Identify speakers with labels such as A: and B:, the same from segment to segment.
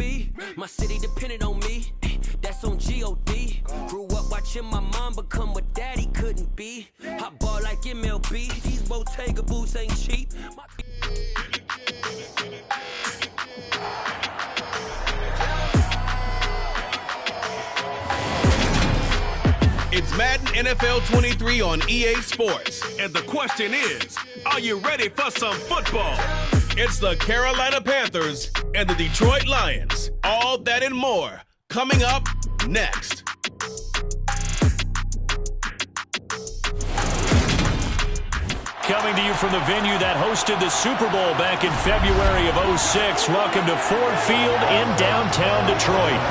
A: be. My city depended on me. That's on G-O-D. Grew up watching my mom become what daddy couldn't be. I ball like MLB. These Bottega boots ain't cheap.
B: It's Madden NFL 23 on EA Sports. And the question is, are you ready for some football? It's the Carolina Panthers and the Detroit Lions. All that and more coming up next.
C: Coming to you from the venue that hosted the Super Bowl back in February of '06. Welcome to Ford Field in downtown Detroit.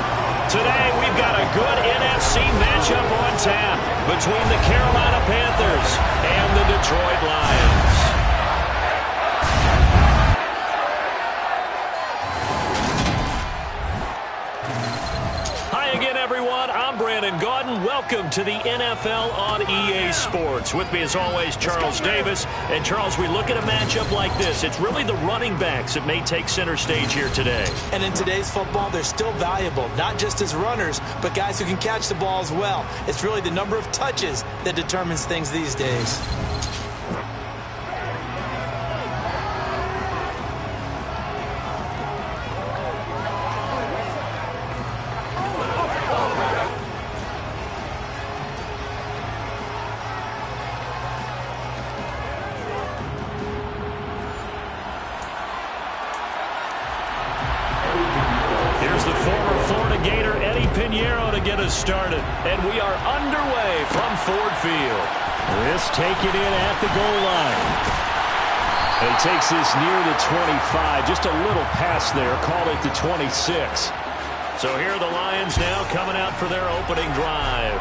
C: Today, we've got a good NFC matchup on tap between the Carolina Panthers and the Detroit Lions. Hi again, everyone. I'm Brandon Gaudin. Welcome to the NFL on EA Sports. With me, as always, Charles Davis. And, Charles, we look at a matchup like this. It's really the running backs that may take center stage here today.
D: And in today's football, they're still valuable, not just as runners, but guys who can catch the ball as well. It's really the number of touches that determines things these days.
C: Started, and we are underway from Ford Field. This taken in at the goal line. He takes this near the 25, just a little pass there, called it the 26. So here are the Lions now coming out for their opening drive.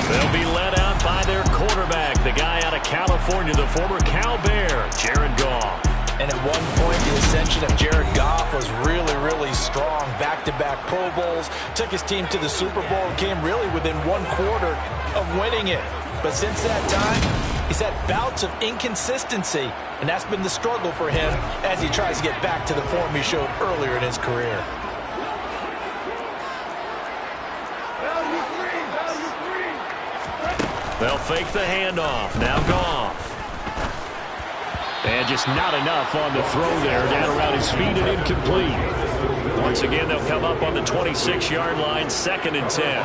C: They'll be led out by their quarterback, the guy out of California, the former Cal Bear, Jared Goff.
D: And at one point, the ascension of Jared Goff was really strong. Back-to-back Pro Bowls, took his team to the Super Bowl, and came really within one quarter of winning it. But since that time, he's had bouts of inconsistency, and that's been the struggle for him as he tries to get back to the form he showed earlier in his career.
C: They'll fake the handoff. Now Goff. And just not enough on the throw there. Down around his feet and incomplete. Once again, they'll come up on the 26-yard line, 2nd and 10.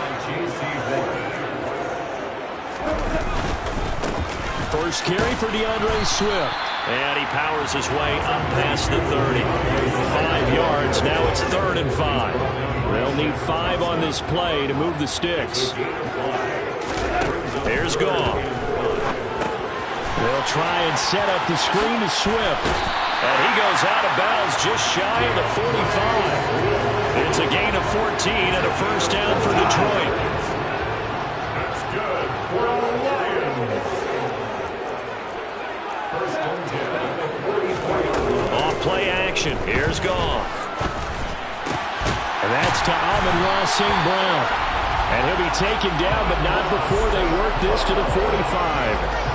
C: First carry for DeAndre Swift. And he powers his way up past the 30. 5 yards. Now it's 3rd and 5. They'll need 5 on this play to move the sticks. Here's Goff. They'll try and set up the screen to Swift. And he goes out of bounds just shy of the 45. It's a gain of 14 and a first down for Detroit.
E: That's good for the Lions. First and 10.
C: Off-play action. Here's Goff. And that's to Amon-Ra St. Brown. And he'll be taken down, but not before they work this to the 45.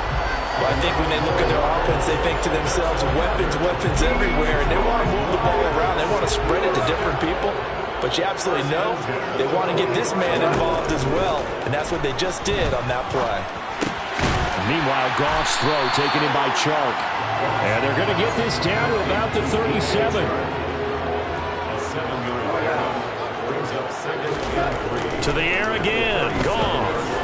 D: Well, I think when they look at their offense, they think to themselves, weapons everywhere, and they want to move the ball around. They want to spread it to different people. But you absolutely know they want to get this man involved as well, and that's what they just did on that play.
C: Meanwhile, Goff's throw taken in by Chark. And they're going to get this down to about the 37. To the air again, Goff.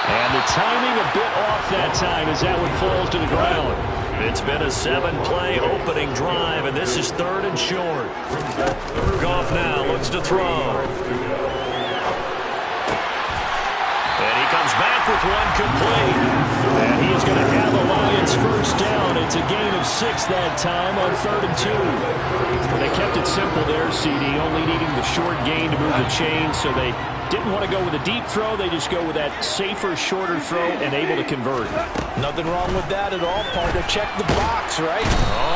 C: And the timing a bit off that time as that one falls to the ground. It's been a 7-play opening drive, and this is 3rd and short. Goff now looks to throw. And he comes back with one complete. And he is going to have the Lions first down. It's a gain of 6 that time on 3rd and 2. Well, they kept it simple there, CD, only needing the short gain to move the chains, so they didn't want to go with a deep throw. They just go with that safer, shorter throw and able to convert.
D: Nothing wrong with that at all, partner. Check the box, right?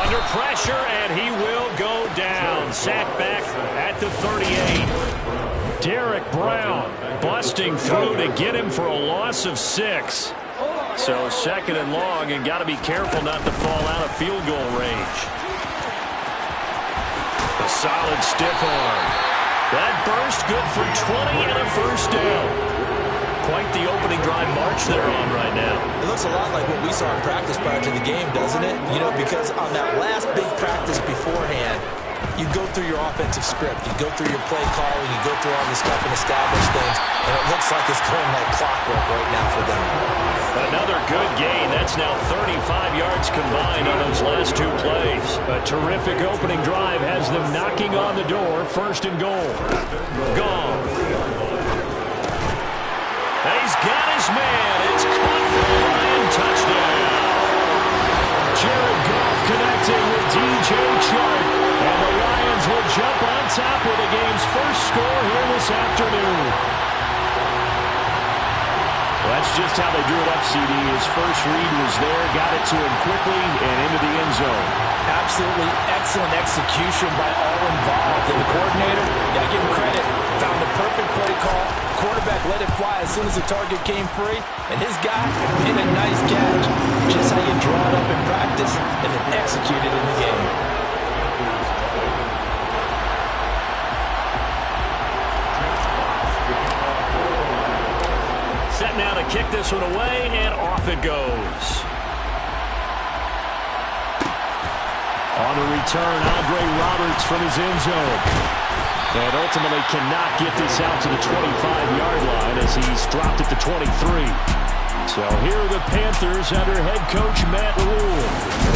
C: Under pressure, and he will go down. Sacked back at the 38. Derek Brown busting through to get him for a loss of 6. So 2nd and long, and got to be careful not to fall out of field goal range. The Solid stiff arm. That burst good for 20 and a first down. Quite the opening drive march they're on right now.
D: It looks a lot like what we saw in practice prior to the game, doesn't it? You know, because on that last big practice beforehand, you go through your offensive script, you go through your play calling, you go through all this stuff and establish things, and it looks like it's going like clockwork right now for them.
C: Another good gain. That's now 35 yards combined on those last two plays. A terrific opening drive has them knocking on the door. First and goal. Gone. He's got his man. It's caught for a Lion touchdown. Jared Goff connecting with DJ Chark. And the Lions will jump on top with the game's first score here this afternoon. Well, that's just how they drew it up, CD. His first read was there, got it to him quickly, and into the end zone.
D: Absolutely excellent execution by all involved. And the coordinator, got to give him credit, found the perfect play call. Quarterback let it fly as soon as the target came free. And his guy hit a nice catch. Just how you draw it up in practice and then execute it in the game.
C: Set now to kick this one away, and off it goes. On the return, Andre Roberts from his end zone. And ultimately cannot get this out to the 25-yard line as he's dropped it to 23. So here are the Panthers under head coach Matt Rule.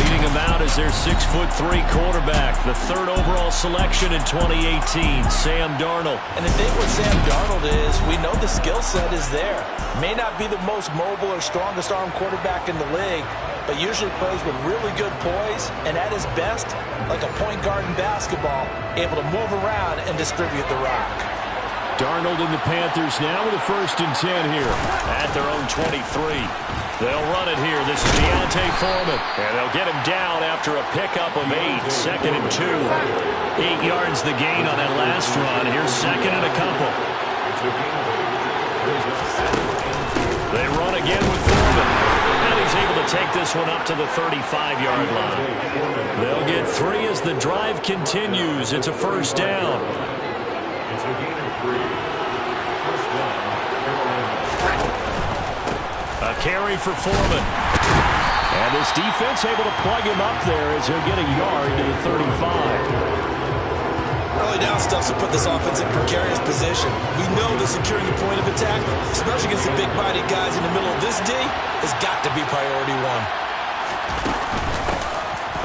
C: Leading them out is their 6'3" quarterback, the third overall selection in 2018, Sam Darnold.
D: And the thing with Sam Darnold is we know the skill set is there. May not be the most mobile or strongest arm quarterback in the league, but usually plays with really good poise, and at his best, like a point guard in basketball, able to move around and distribute the rock.
C: Darnold and the Panthers now with a 1st and 10 here at their own 23. They'll run it here. This is Deontay Foreman, and they'll get him down after a pickup of 8. 2nd and 2. 8 yards the gain on that last run. Here's 2nd and a couple. They run again with Foreman, and he's able to take this one up to the 35-yard line. They'll get 3 as the drive continues. It's a 1st down.
E: It's a gain of 3. First down, Carolina.
C: A carry for Foreman. And this defense able to plug him up there as he'll get a yard to the 35.
D: Early down stuff to put this offense in precarious position. We know that securing the point of attack, especially against the big-bodied guys in the middle of this D, has got to be priority 1.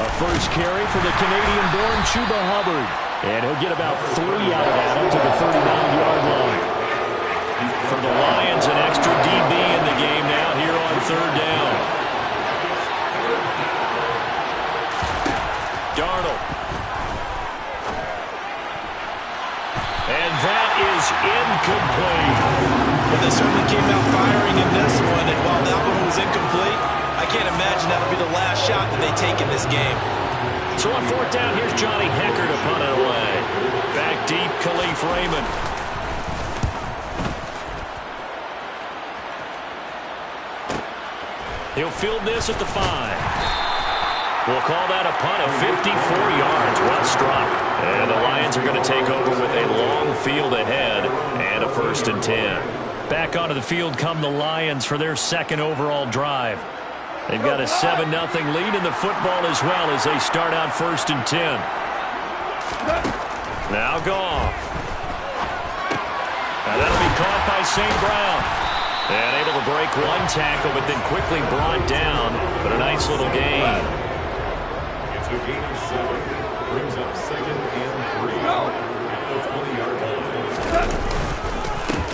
C: A first carry for the Canadian-born Chuba Hubbard. And he'll get about 3 out of that up to the 39-yard line. For the Lions, an extra DB in the game now here on 3rd down. Darnold. And that is incomplete.
D: Well, they certainly came out firing in this one, and while that one was incomplete, I can't imagine that'll be the last shot that they take in this game.
C: So on 4th down, here's Johnny Hecker to punt it away. Back deep, Khalif Raymond. He'll field this at the 5. We'll call that a punt of 54 yards. Well struck. And the Lions are going to take over with a long field ahead and a 1st and 10. Back onto the field come the Lions for their 2nd overall drive. They've got a 7-0 lead in the football as well as they start out 1st and 10. Now Goff. And that'll be caught by St. Brown. And able to break one tackle, but then quickly brought down. But a nice little gain.
E: It's a gain of 7. Brings up 2nd and 3. At the 20-yard line.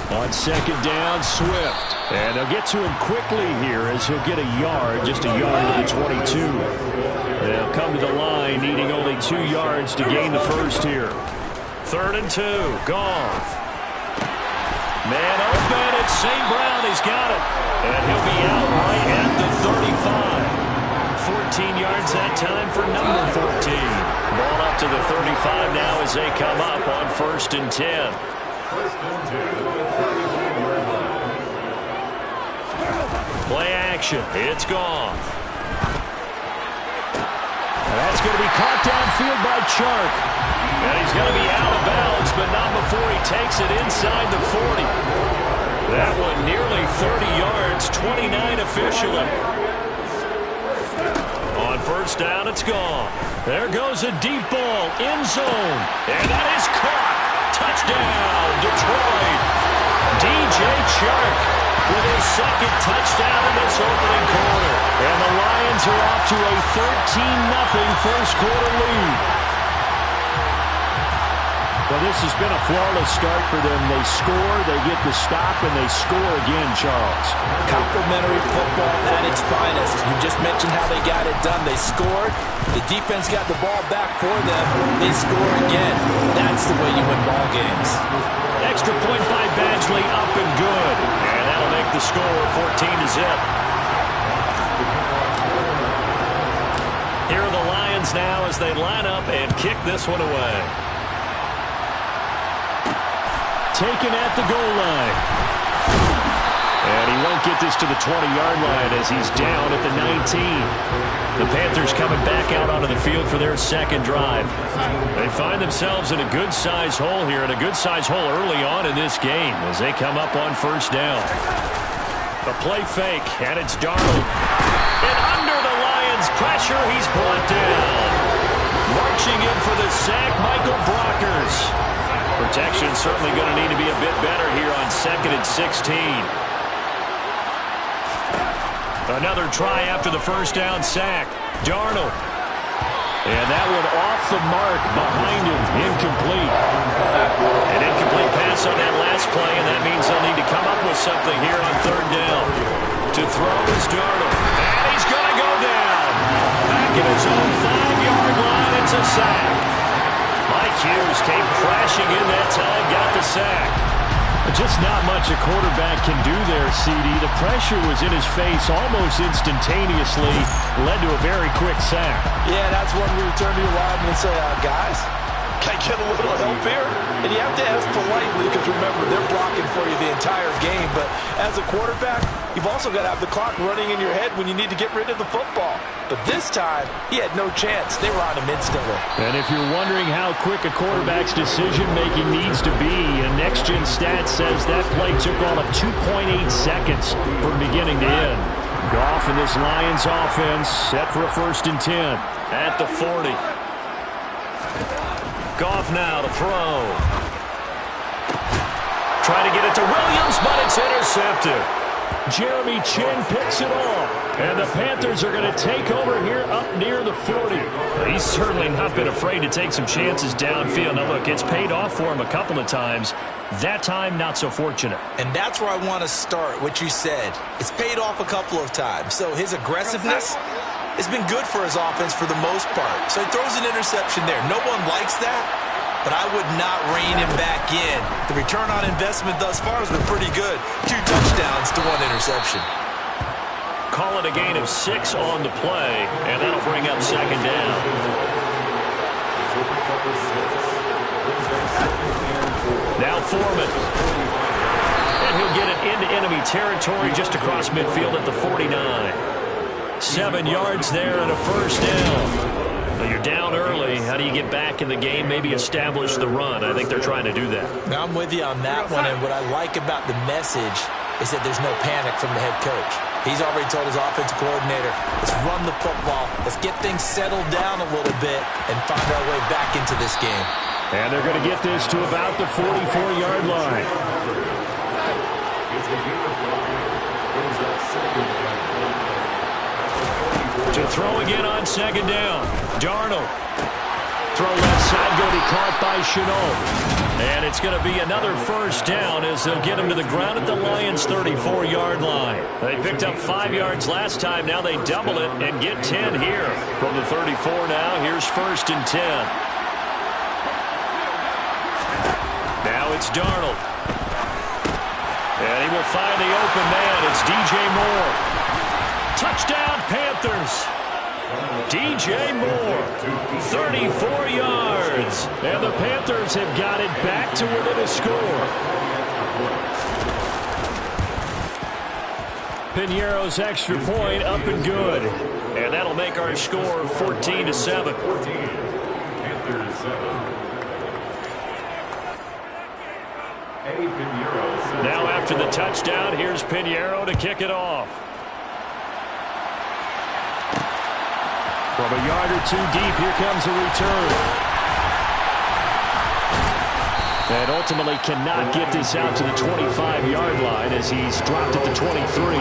C: On 2nd down, Swift. And they'll get to him quickly here as he'll get a yard, just a yard to the 22. They'll come to the line needing only 2 yards to gain the 1st here. 3rd and 2, Goff. Man open, it's St. Brown, he's got it. And he'll be out right at the 35. 14 yards that time for number 14. Ball up to the 35 now as they come up on 1st and 10.
E: First and 10.
C: Play action. It's Goff. And that's going to be caught downfield by Chark. And he's going to be out of bounds, but not before he takes it inside the 40. That one nearly 30 yards, 29 officially. On first down, it's gone. There goes a deep ball, end zone. And that is caught. Touchdown, Detroit. DJ Chark with his second touchdown in this opening quarter. And the Lions are off to a 13-0 first quarter lead. Well, this has been a flawless start for them. They score, they get the stop, and they score again, Charles.
D: Complimentary football at its finest. You just mentioned how they got it done. They scored. The defense got the ball back for them. They score again. That's the way you win ball games.
C: Extra point by Badgley, up and good. And that'll make the score 14-0. Here are the Lions now as they line up and kick this one away. Taken at the goal line. And he won't get this to the 20-yard line as he's down at the 19. The Panthers coming back out onto the field for their second drive. They find themselves in a good-sized hole here, and a good-sized hole early on in this game as they come up on first down. A play fake, and it's Darnold. And under the Lions' pressure, he's brought down. Marching in for the sack, Michael Brockers. Protection certainly going to need to be a bit better here on 2nd and 16. Another try after the first down sack. Darnold. And that one off the mark behind him. Incomplete. An incomplete pass on that last play, and that means they'll need to come up with something here on third down. To throw is Darnold. And he's going to go down. Back at his own 5-yard line, it's a sack. Mike Hughes came crashing in that time, got the sack. Just not much a quarterback can do there, CD. The pressure was in his face almost instantaneously, led to a very quick sack.
D: Yeah, that's when you turn to your lineman and say, guys, can I get a little help here? And you have to ask politely because, remember, they're blocking for you the entire game. But as a quarterback, you've also got to have the clock running in your head when you need to get rid of the football. But this time, he had no chance. They were on him instantly.
C: And if you're wondering how quick a quarterback's decision-making needs to be, a next-gen stat says that play took all of 2.8 seconds from beginning to end. Goff and this Lions offense set for a 1st and 10 at the 40. Goff now to throw. Trying to get it to Williams, but it's intercepted. Jeremy Chin picks it off. And the Panthers are going to take over here up near the 40. He's certainly not been afraid to take some chances downfield. Now, look, it's paid off for him a couple of times. That time, not so fortunate.
D: And that's where I want to start, what you said. It's paid off a couple of times. So his aggressiveness has been good for his offense for the most part. So he throws an interception there. No one likes that, but I would not rein him back in. The return on investment thus far has been pretty good. 2 touchdowns to 1 interception.
C: Call it a gain of 6 on the play, and that'll bring up 2nd down. Now Foreman. And he'll get it into enemy territory just across midfield at the 49. 7 yards there and a 1st down. Well, you're down early. How do you get back in the game, maybe establish the run? I think they're trying to do that.
D: Now I'm with you on that one, and what I like about the message is that there's no panic from the head coach. He's already told his offensive coordinator, let's run the football, let's get things settled down a little bit and find our way back into this game.
C: And they're going to get this to about the 44-yard line. To throw again on 2nd down. Darnold. Throw left side, going to be caught by Chenault. And it's going to be another 1st down as they'll get him to the ground at the Lions' 34-yard line. They picked up 5 yards last time. Now they double it and get 10 here. From the 34 now, here's 1st and 10. Now it's Darnold. And he will find the open man. It's DJ Moore. Touchdown, Panthers. DJ Moore, 34 yards. And the Panthers have got it back to within a score. Piñeiro's extra point up and good. And that'll make our score 14-7.
E: Panthers 7. Eddie Pinheiro.
C: Now after the touchdown, here's Pinheiro to kick it off. From a yard or two deep, here comes a return. And ultimately cannot get this out to the 25-yard line as he's dropped at the 23.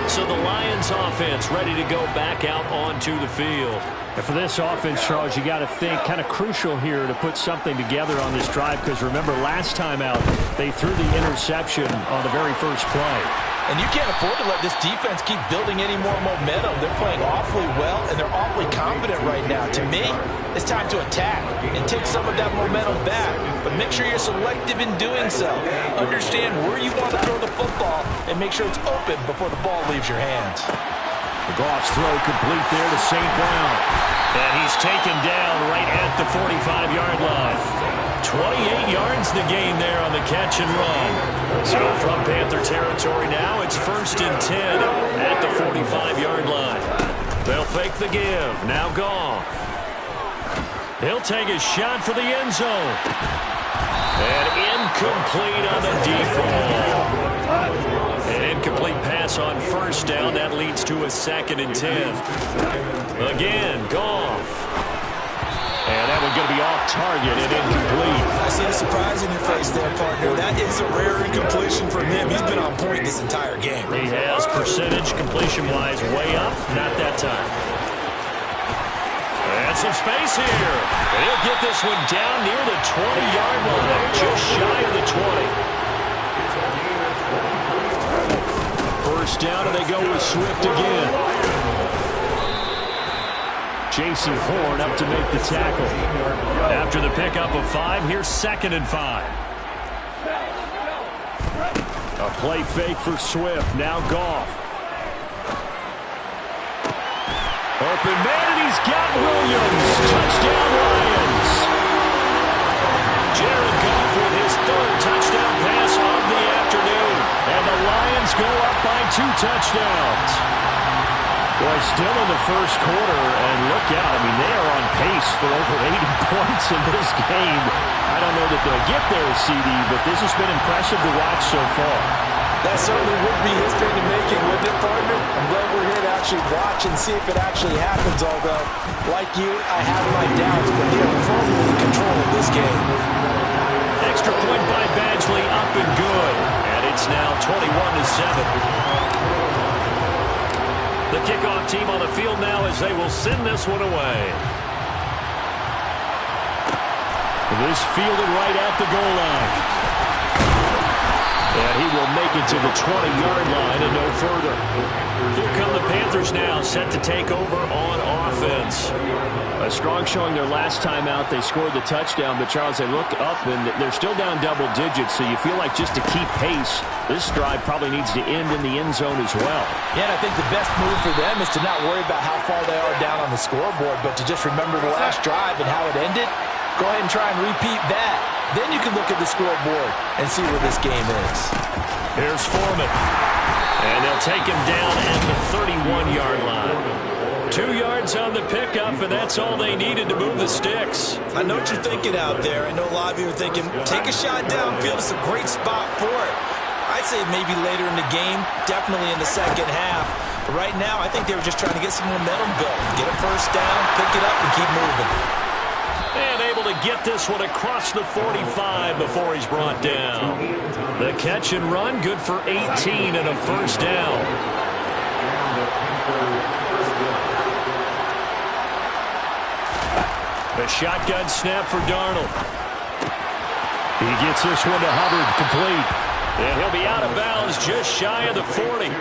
C: So the Lions offense ready to go back out onto the field.
F: And for this offense, Charles, you got to think kind of crucial here to put something together on this drive, because remember last time out they threw the interception on the very first play.
D: And you can't afford to let this defense keep building any more momentum. They're playing awfully well, and they're awfully confident right now. To me, it's time to attack and take some of that momentum back. But make sure you're selective in doing so. Understand where you want to throw the football and make sure it's open before the ball leaves your hands.
C: The Goff's throw complete there to St. Brown. And he's taken down right at the 45-yard line. 28 yards the gain there on the catch and run. So from Panther territory now, it's 1st and 10 at the 45-yard line. They'll fake the give. Now Goff. He'll take a shot for the end zone. And incomplete on the deep ball. An incomplete pass on 1st down. That leads to a 2nd and 10. Again, Goff. And that one's going to be off target and incomplete.
D: I see the surprise in your face there, partner. That is a rare incompletion from him. He's been on point this entire game.
C: He has percentage completion-wise way up. Not that time. And some space here. And he'll get this one down near the 20-yard line. Just shy of the 20. First down, and they go with Swift again. Jason Horn up to make the tackle. After the pickup of 5, here's 2nd and 5. A play fake for Swift. Now Goff. Open man, and he's got Williams. Touchdown Lions. Jared Goff with his 3rd touchdown pass of the afternoon. And the Lions go up by 2 touchdowns. Well, still in the first quarter, and look out. I mean, they are on pace for over 80 points in this game. I don't know that they'll get there, CD, but this has been impressive to watch so far.
D: That certainly would be history to making, wouldn't it, partner? I'm glad we're here to actually watch and see if it actually happens, although, like you, I have my doubts, but they are firmly in control of this game.
C: Extra point by Badgley, up and good. And it's now 21-7. The kickoff team on the field now as they will send this one away. This fielded right at the goal line. And he will make it to the 20-yard line and no further. Here come the Panthers now, set to take over on offense.
F: A strong showing their last time out. They scored the touchdown, but Charles, they look up and they're still down double digits, so you feel like just to keep pace, this drive probably needs to end in the end zone as well.
D: Yeah, and I think the best move for them is to not worry about how far they are down on the scoreboard, but to just remember the last drive and how it ended. Go ahead and try and repeat that. Then you can look at the scoreboard and see where this game is.
C: Here's Foreman. And they'll take him down at the 31-yard line. 2 yards on the pickup, and that's all they needed to move the sticks.
D: I know what you're thinking out there. I know a lot of you are thinking, take a shot downfield. It's a great spot for it. I'd say maybe later in the game, definitely in the second half. But right now, I think they were just trying to get some momentum going. Get a first down, pick it up, and keep moving.
C: And able to get this one across the 45 before he's brought down. The catch and run, good for 18 and a first down. The shotgun snap for Darnold. He gets this one to Hubbard, complete. And he'll be out of bounds just shy of the 40.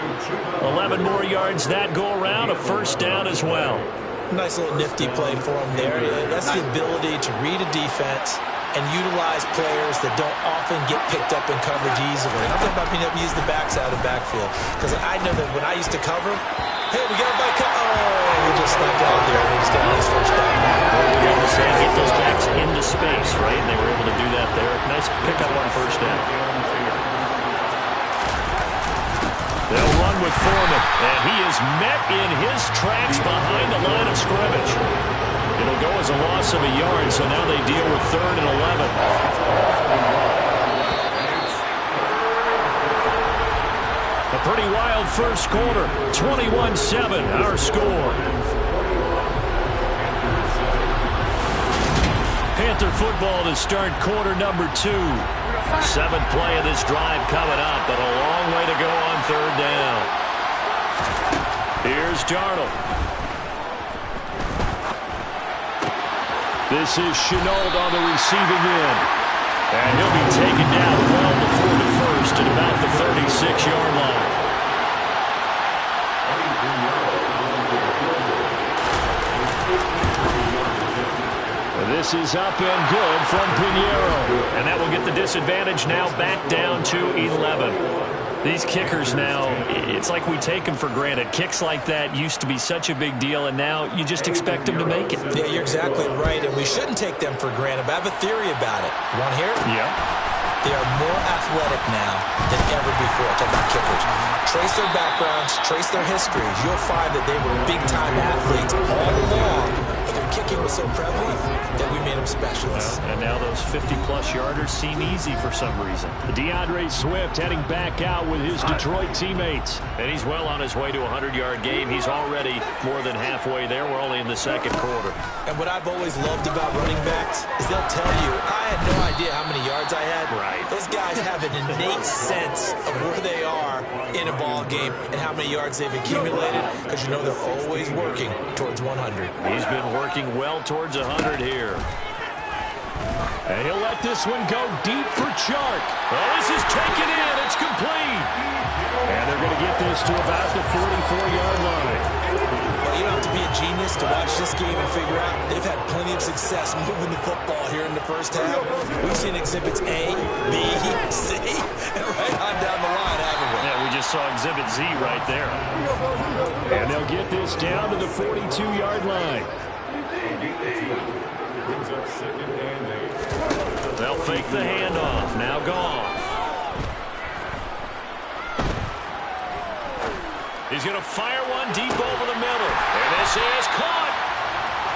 C: 11 more yards that go around, a first down as well.
D: Nice little nifty play for him there. That's the ability to read a defense and utilize players that don't often get picked up in coverage easily. I'm talking about being able to use the backside of the backfield. Because I know that when I used to cover, hey, we got a back. Oh, he just snuck out there and he's got his first down.
C: We're able to say get those backs into space, right? And they were able to do that there. Nice pickup on first down. They'll run with Foreman, and he is met in his tracks behind the line of scrimmage. It'll go as a loss of a yard, so now they deal with 3rd and 11. of first quarter. 21-7, our score. Panther football to start quarter number 2. 7th play of this drive coming up, but a long way to go on third down. Here's Darnold. This is Chenault on the receiving end. And he'll be taken down well before the first at about the 36-yard line. This is up and good from Pinheiro. And that will get the disadvantage now back down to 11. These kickers now, it's like we take them for granted. Kicks like that used to be such a big deal, and now you just expect them to make it.
D: Yeah, you're exactly right, and we shouldn't take them for granted. But I have a theory about it. You want to hear it?
C: Yeah.
D: They are more athletic now than ever before. Talk about kickers. Trace their backgrounds, trace their histories. You'll find that they were big-time athletes all along, but their kicking was so prevalent that we made them specialists.
C: Well, and now those 50-plus yarders seem easy for some reason. DeAndre Swift heading back out with his Detroit teammates. And he's well on his way to a 100-yard game. He's already more than halfway there. We're only in the second quarter.
D: And what I've always loved about running backs is they'll tell you, I had no idea how many yards I had.
C: Right.
D: Those guys have an innate sense of where they are in a ball game and how many yards they've accumulated, because you know they're always working towards 100.
C: He's been working well towards 100 here. And he'll let this one go deep for Chark. Oh, this is taken in. It's complete. And they're going to get this to about the 44-yard line.
D: Well, you don't have to be a genius to watch this game and figure out they've had plenty of success moving the football here in the first half. We've seen exhibits A, B, C, and right on down the line, haven't we?
C: Yeah, we just saw exhibit Z right there. And they'll get this down to the 42-yard line. They'll fake the handoff. Now Goff. He's going to fire one deep over the middle. And this is caught.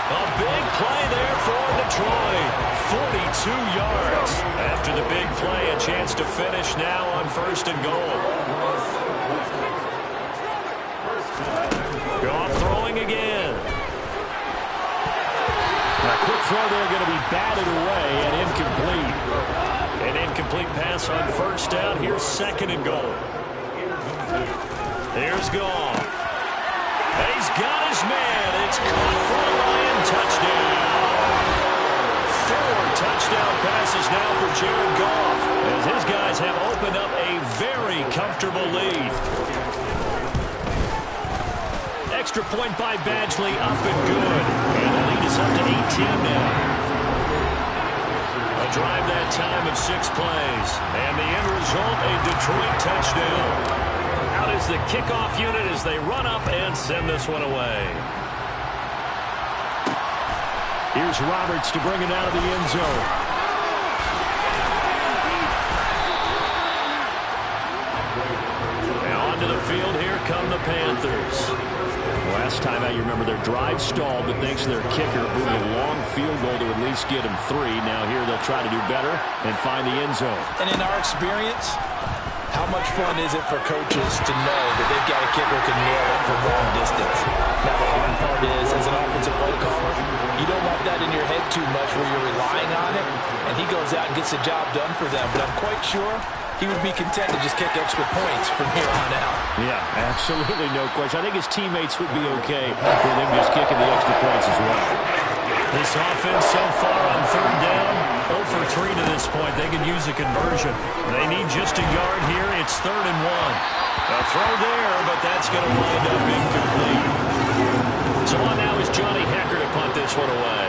C: A big play there for Detroit. 42 yards. After the big play, a chance to finish now on 1st and goal. Goff throwing again. A quick throw there going to be batted away and incomplete. An incomplete pass on 1st down. Here's 2nd and goal. Here's Goff. And he's got his man. It's caught for a Lion touchdown. 4 touchdown passes now for Jared Goff, as his guys have opened up a very comfortable lead. Extra point by Badgley, up and good. And the lead is up to 18 now. A drive that time of 6 plays. And the end result, a Detroit touchdown. Out is the kickoff unit as they run up and send this one away. Here's Roberts to bring it out of the end zone. Now onto the field, here come the Panthers. Last time out, you remember their drive stalled, but thanks to their kicker moving a long field goal to at least get them 3. Now here they'll try to do better and find the end zone.
D: And in our experience, how much fun is it for coaches to know that they've got a kicker who can nail it from long distance? Now, the hard part is, as an offensive play caller, you don't want that in your head too much where you're relying on it, and he goes out and gets the job done for them. But I'm quite sure he would be content to just kick extra points from here on out.
C: Yeah, absolutely no question. I think his teammates would be okay with him just kicking the extra points as well. This offense so far on 3rd down, 0 for 3 to this point. They can use a conversion. They need just a yard here. It's 3rd and 1. A throw there, but that's going to wind up incomplete. So on now is Johnny Hecker to punt this one away.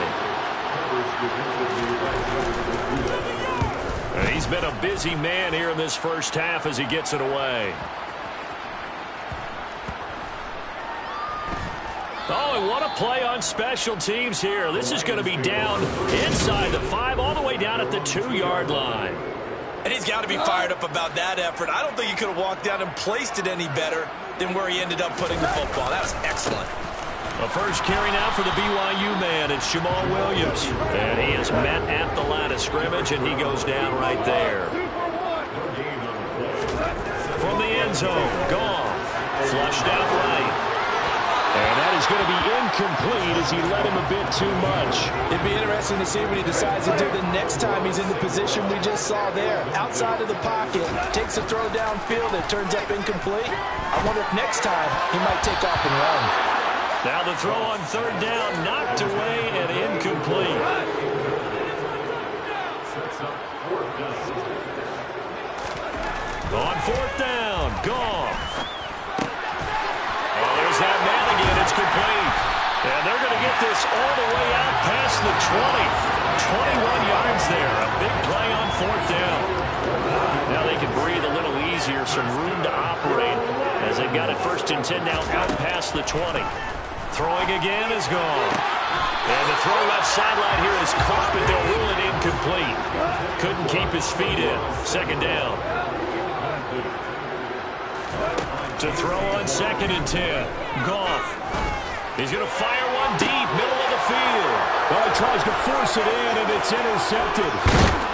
C: And he's been a busy man here in this first half as he gets it away. Oh, and what a play on special teams here. This is going to be down inside the 5, all the way down at the 2-yard line.
D: And he's got to be fired up about that effort. I don't think he could have walked down and placed it any better than where he ended up putting the football. That was excellent.
C: The first carry now for the BYU man. It's Jamal Williams. And he is met at the line of scrimmage, and he goes down right there. From the end zone, Goff. Flushed out right. And that is going to be incomplete as he led him a bit too much.
D: It'd be interesting to see what he decides to do the next time he's in the position we just saw there. Outside of the pocket, takes a throw downfield, it turns up incomplete. I wonder if next time he might take off and run.
C: Now the throw on third down, knocked away and incomplete. On fourth down, Goff. Oh, there's that man again. It's complete. And they're going to get this all the way out past the 20. 21 yards there. A big play on fourth down. Now they can breathe a little easier. Some room to operate as they've got it first and 10 now out past the 20. Throwing again is gone. And the throw left sideline here is caught, but they'll rule it incomplete. Couldn't keep his feet in. Second down. To throw on second and 10. Goff. He's going to fire one deep, middle of the field. Well, he tries to force it in, and it's intercepted.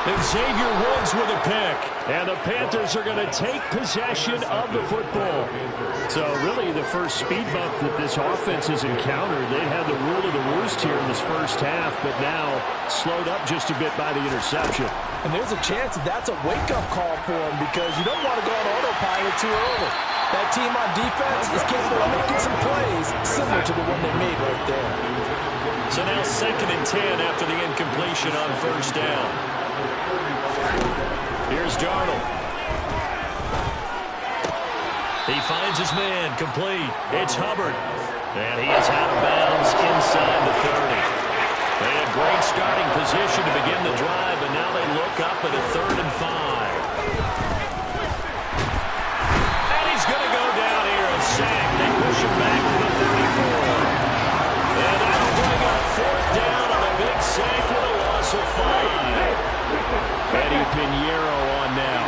C: And Xavier Woods with a pick. And the Panthers are going to take possession of the football. So really the first speed bump that this offense has encountered, they had the rule of the roost here in this first half, but now slowed up just a bit by the interception.
D: And there's a chance that that's a wake-up call for him because you don't want to go on autopilot too early. That team on defense is capable of making some plays similar to the one they made right there.
C: So now second and 10 after the incompletion on first down. Here's Darnold. He finds his man, complete. It's Hubbard. And he is out of bounds inside the 30. They had great starting position to begin the drive, but now they look up at a 3rd and 5. Sack. They push him back to the 34. And that'll bring up fourth down on a big sack with a loss of 5. Eddie Pinheiro on now.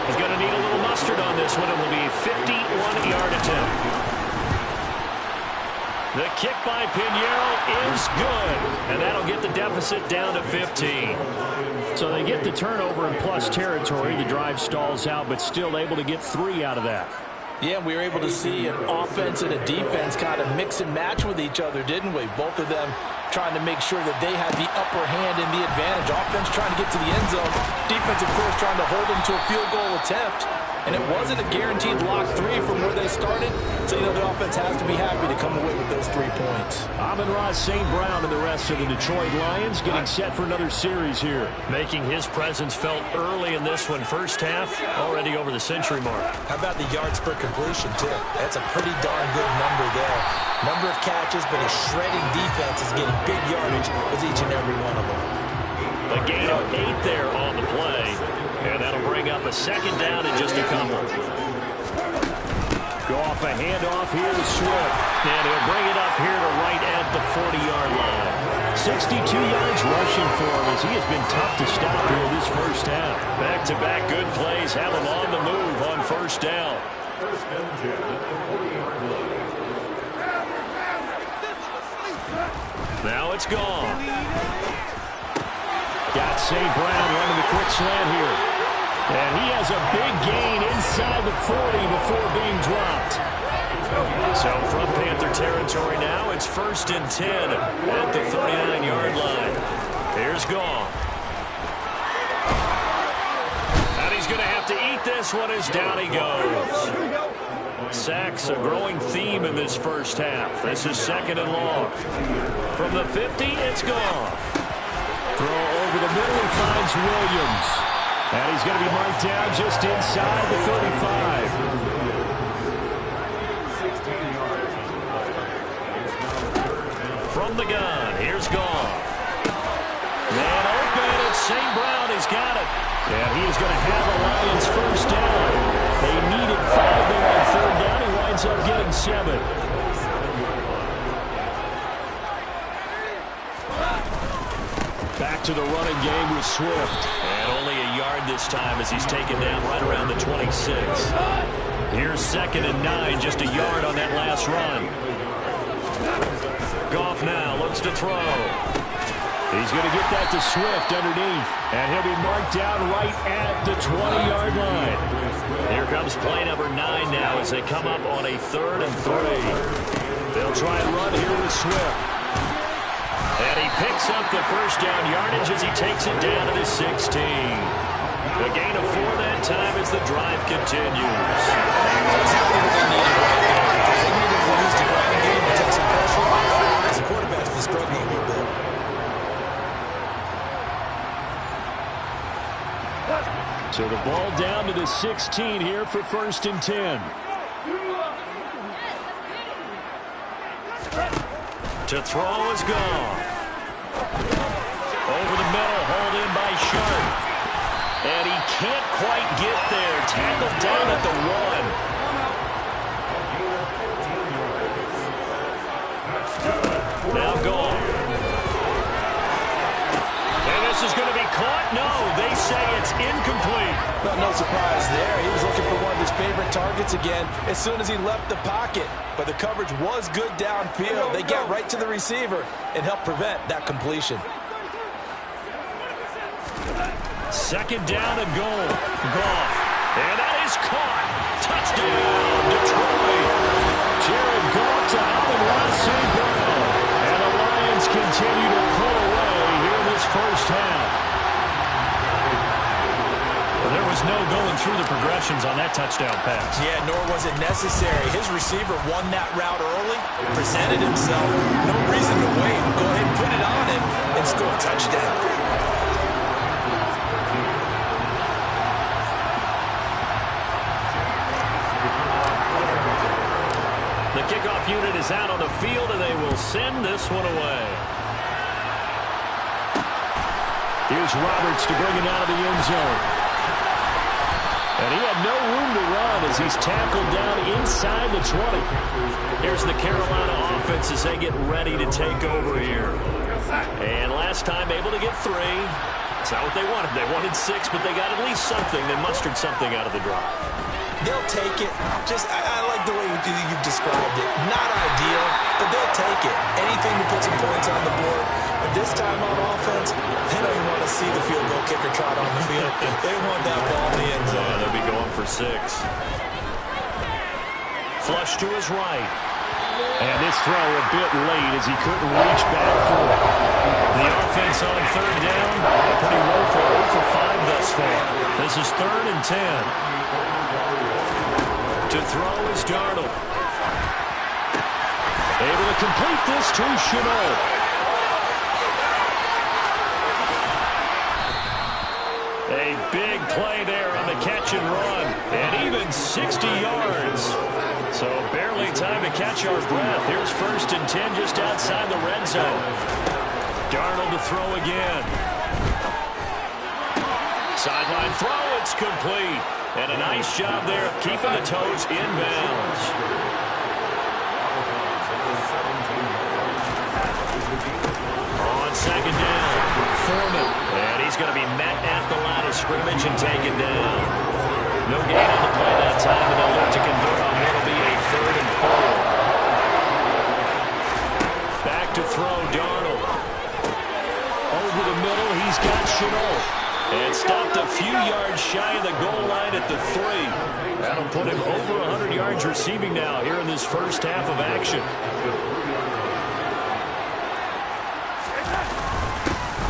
C: He's going to need a little mustard on this one. It will be a 51-yard attempt. The kick by Pinheiro is good. And that'll get the deficit down to 15. So they get the turnover in plus territory. The drive stalls out, but still able to get 3 out of that.
D: Yeah, we were able to see an offense and a defense kind of mix and match with each other, didn't we? Both of them trying to make sure that they had the upper hand and the advantage. Offense trying to get to the end zone. Defense, of course, trying to hold them to a field goal attempt. And it wasn't a guaranteed lock 3 from where they started. So, the offense has to be happy to come away with those 3 points.
C: Amon-Ra St. Brown and the rest of the Detroit Lions getting set for another series here. Making his presence felt early in this one. First half, already over the century mark.
D: How about the yards per completion, too? That's a pretty darn good number there. Number of catches, but a shredding defense is getting big yardage with each and every one of them.
C: A gain of 8 there on the play. And that'll bring up a second down in just a couple. Go off a handoff here to Swift. And he'll bring it up here to right at the 40-yard line. 62 yards rushing for him as he has been tough to stop here in this first half. Back-to-back good plays have him on the move on first down. Now it's gone. Got St. Brown running the quick slant here. And he has a big gain inside the 40 before being dropped. So from Panther territory now, it's 1st and 10 at the 39-yard line. Here's Goff. And he's going to have to eat this one as down he goes. Sacks a growing theme in this first half. This is 2nd and long. From the 50, it's Goff. Throw over the middle, he finds Williams. And he's going to be marked down just inside the 35. From the gun, here's Goff. Man open, it's St. Brown, he's got it. And he is going to have a Lions first down. They needed 5 there on third down. He winds up getting 7. Back to the running game with Swift. And only a yard this time as he's taken down right around the 26. Here's 2nd and 9, just a yard on that last run. Goff now looks to throw. He's going to get that to Swift underneath. And he'll be marked down right at the 20-yard line.
F: Here comes play number 9 now as they come up on a 3rd and 3. They'll try and run here with Swift. And he picks up the first down yardage as he takes it down to the 16. A gain of 4 that time as the drive continues.
D: They needed to use the ground game to take some pressure off. As the quarterback's been struggling a little bit.
C: So the ball down to the 16 here for 1st and 10.
F: To throw is gone. Over the middle, hauled in by Sharp. And he can't quite get there. Tackled down at the 1. Now gone. And this is going to be caught? No, they say it's incomplete.
D: Well, no surprise there. He was looking for one of his favorite targets again as soon as he left the pocket. But the coverage was good downfield. They get right to the receiver and help prevent that completion.
F: 2nd down and goal. Goff. And that is caught. Touchdown, Detroit. Jared Goff to Amon-Ra St. Brown. And the Lions continue to pull away here in this first half. Well, there was no going through the progressions on that touchdown pass.
D: Yeah, nor was it necessary. His receiver won that route early, presented himself. No reason to wait. Go ahead and put it on him and score a touchdown.
F: The kickoff unit is out on the field, and they will send this one away.
C: Here's Roberts to bring it out of the end zone. And he had no room to run as he's tackled down inside the 20.
F: Here's the Carolina offense as they get ready to take over here. And last time able to get 3. That's not what they wanted. They wanted 6, but they got at least something. They mustered something out of the drive.
D: They'll take it. I like the way you've described it. Not ideal, but they'll take it. Anything to put some points on the board. But this time on offense, they don't even want to see the field goal kicker trot on the field. They want that ball in the end zone.
F: Yeah, they'll be going for 6. Flush to his right.
C: And this throw a bit late as he couldn't reach back for it.
F: The offense on 3rd down, pretty low for 0 for 5 thus far. This is 3rd and 10. To throw is Darnold.
C: Able to complete this to Chenault.
F: A big play there on the catch and run. And even 60 yards. So barely time to catch our breath. Here's 1st and 10 just outside the red zone. Darnold to throw again. Sideline throw, it's complete. And a nice job there of keeping the toes inbounds. On 2nd down, Foreman. And he's going to be met at the line of scrimmage and taken down. No gain on the play that time, and they'll look to convert on what will be a 3rd and 4. Back to throw, Darnold.
C: Over the middle, he's got Chenault.
F: And stopped a few yards shy of the goal line at the 3. That'll put him over 100 yards receiving now here in this first half of action.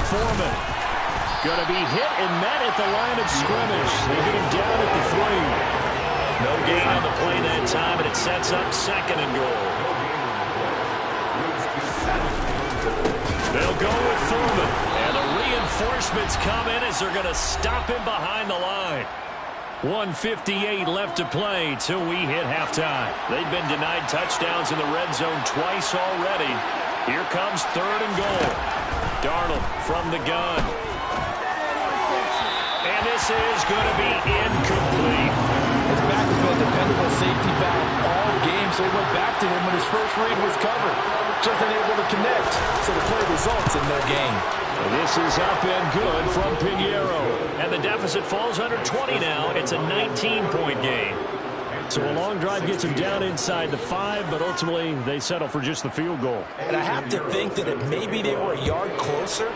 C: Foreman going to be hit and met at the line of scrimmage. They get him down at the 3.
F: No gain on the play that time, and it sets up 2nd and goal. They'll go with Foreman. And the reinforcements come in as they're going to stop him behind the line. 1:58 left to play till we hit halftime. They've been denied touchdowns in the red zone twice already. Here comes 3rd and goal. Darnold from the gun. And this is going to be incomplete.
D: His back has been a dependable safety back all game, so he went back to him when his first read was covered. Just unable to connect, so the play results in their game.
C: And this is up and good from Pinheiro.
F: And the deficit falls under 20 now. It's a 19-point game.
C: So a long drive gets them down inside the 5, but ultimately they settle for just the field goal.
D: And I have to think that if maybe they were a yard closer,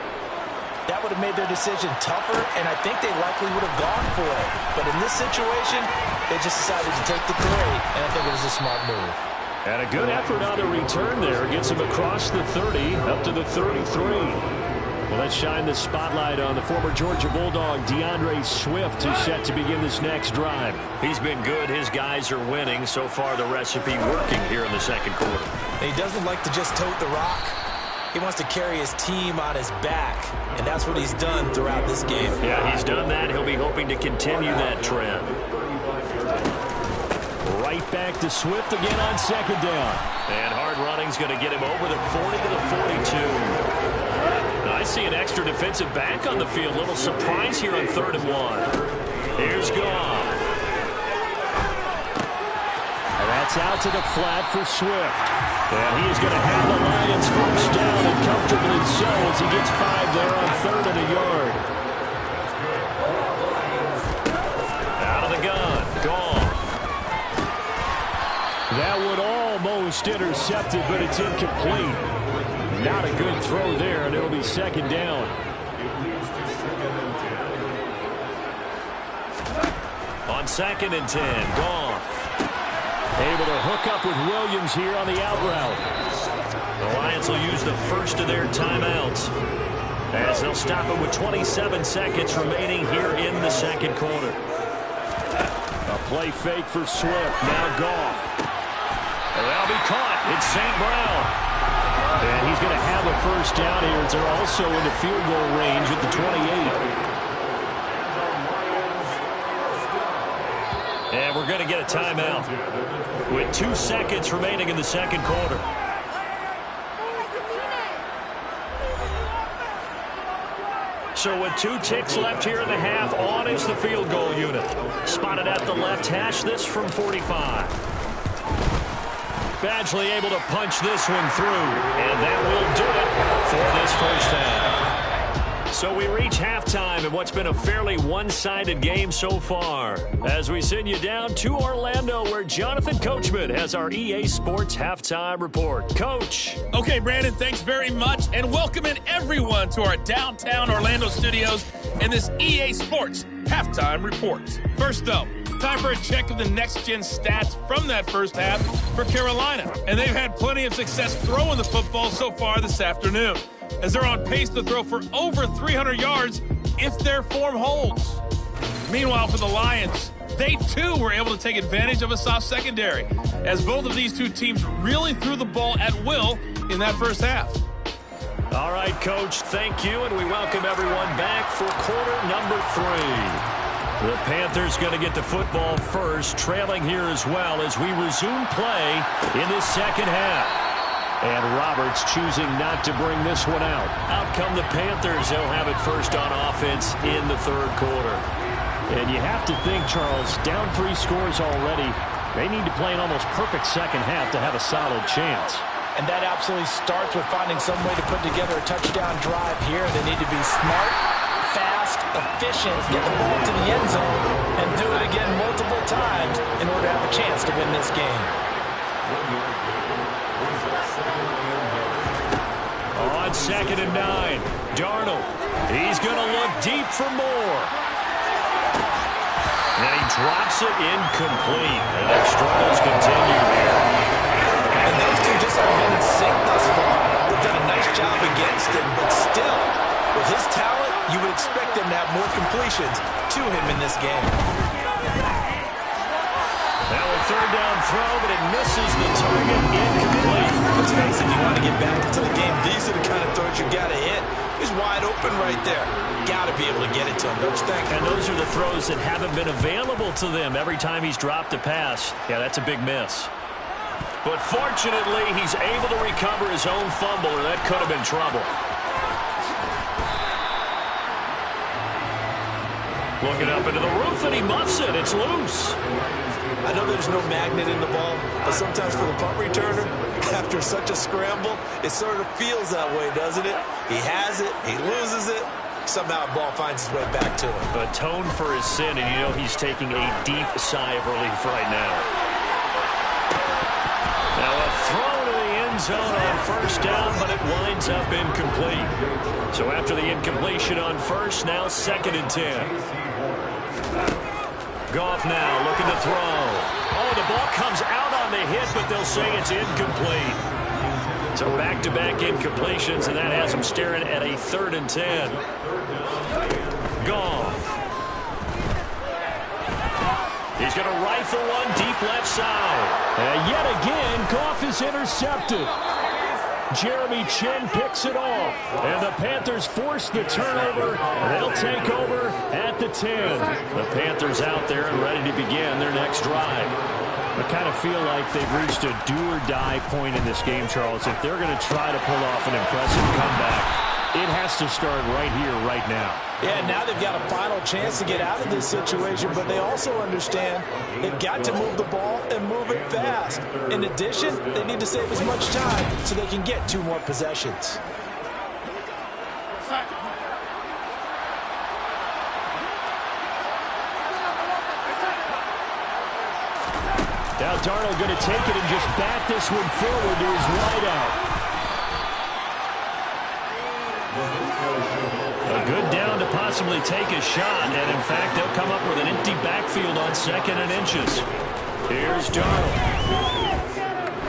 D: That would have made their decision tougher, and I think they likely would have gone for it. But in this situation, they just decided to take the 3, and I think it was a smart move.
C: And a good effort on the return there. Gets him across the 30, up to the 33. Well, let's shine the spotlight on the former Georgia Bulldog, DeAndre Swift, who's set to begin this next drive.
F: He's been good. His guys are winning. So far, the recipe working here in the second quarter.
D: He doesn't like to just tote the rock. He wants to carry his team on his back, and that's what he's done throughout this game.
F: Yeah, he's done that. He'll be hoping to continue that trend.
C: Right back to Swift again on second down.
F: And hard running's going to get him over the 40 to the 42. I see an extra defensive back on the field. Little surprise here on 3rd and 1. Here's Goff.
C: And that's out to the flat for Swift. And he is going to have the Lions first down, and comfortably so, as he gets 5 there on 3rd and a yard.
F: Out of the gun. Goff.
C: That would almost intercepted, but it's incomplete. Not a good throw there, and it'll be second down.
F: On 2nd and 10, Goff.
C: Able to hook up with Williams here on the out route.
F: The Lions will use the first of their timeouts, as they'll stop it with 27 seconds remaining here in the second quarter.
C: A play fake for Swift. Now Goff.
F: That'll be caught. It's St. Brown.
C: And he's going to have a first down here, as they're also in the field goal range at the 28.
F: And we're going to get a timeout with 2 seconds remaining in the second quarter. So with 2 ticks left here in the half, on is the field goal unit. Spotted at the left hash, this from 45. Badgley able to punch this one through, and that will do it for this first half. So we reach halftime in what's been a fairly one-sided game so far, as we send you down to Orlando, where Jonathan Coachman has our EA Sports Halftime Report. Coach.
G: Okay, Brandon, thanks very much, and welcoming everyone to our downtown Orlando studios in this EA Sports Halftime Report. First up, time for a check of the next-gen stats from that first half for Carolina. And they've had plenty of success throwing the football so far this afternoon, as they're on pace to throw for over 300 yards if their form holds. Meanwhile, for the Lions, they too were able to take advantage of a soft secondary, as both of these two teams really threw the ball at will in that first half.
F: All right, Coach, thank you, and we welcome everyone back for quarter number 3. The Panthers going to get the football first, trailing here as well as we resume play in this second half. And Roberts choosing not to bring this one out. Out come the Panthers. They'll have it first on offense in the third quarter.
C: And you have to think, Charles, down 3 scores already. They need to play an almost perfect second half to have a solid chance.
D: And that absolutely starts with finding some way to put together a touchdown drive here. They need to be smart, fast, efficient, get the ball to the end zone, and do it again multiple times in order to have a chance to win this game.
F: On 2nd and 9, Darnold. He's going to look deep for more. And he drops it incomplete. And their struggles continue here.
D: And those two just haven't been in sync thus far. They've done a nice job against him, but still, with his talent, you would expect them to have more completions to him in this game.
F: Now a third down throw, but it misses the target, incomplete.
D: Let's face it, you want to get back into the game. These are the kind of throws you got to hit. He's wide open right there. Got to be able to get it to him, don't you think?
F: And those are the throws that haven't been available to them every time he's dropped a pass. Yeah, that's a big miss. But fortunately, he's able to recover his own fumble, or that could have been trouble. Looking up into the roof, and he muffs it. It's loose.
D: I know there's no magnet in the ball, but sometimes for the punt returner, after such a scramble, it sort of feels that way, doesn't it? He has it, he loses it, somehow the ball finds its way back to him.
F: Atone for his sin, and you know he's taking a deep sigh of relief right now. Now a throw to the end zone on first down, but it winds up incomplete. So after the incompletion on first, now 2nd and 10. Goff now looking to throw. Oh, the ball comes out on the hit, but they'll say it's incomplete. So back-to-back incompletions, and that has him staring at a 3rd and 10. Goff. He's going to rifle one deep left side.
C: And yet again, Goff is intercepted. Jeremy Chin picks it off. And the Panthers force the turnover. They'll take over at the 10.
F: The Panthers out there and ready to begin their next drive.
C: I kind of feel like they've reached a do-or-die point in this game, Charles. If they're going to try to pull off an impressive comeback, it has to start right here, right now.
D: Yeah, now they've got a final chance to get out of this situation, but they also understand they've got to move the ball and move it fast. In addition, they need to save as much time so they can get 2 more possessions.
C: Now Darnold going to take it and just bat this one forward to his wideout.
F: A good down to possibly take a shot, and in fact, they'll come up with an empty backfield on 2nd and inches. Here's Darnold.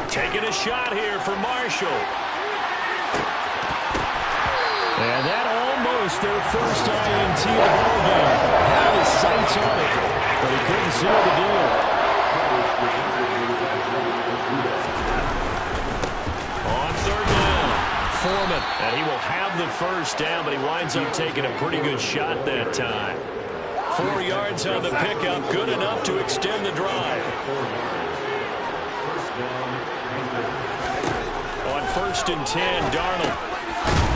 F: Taking a shot here for Marshall.
C: And that almost their first INT of the ball game. Had his sights on it, but he couldn't seal the deal.
F: On 3rd down, Foreman, and he will have the first down, but he winds up taking a pretty good shot that time. 4 yards on the pickup, good enough to extend the drive. On 1st and 10, Darnold.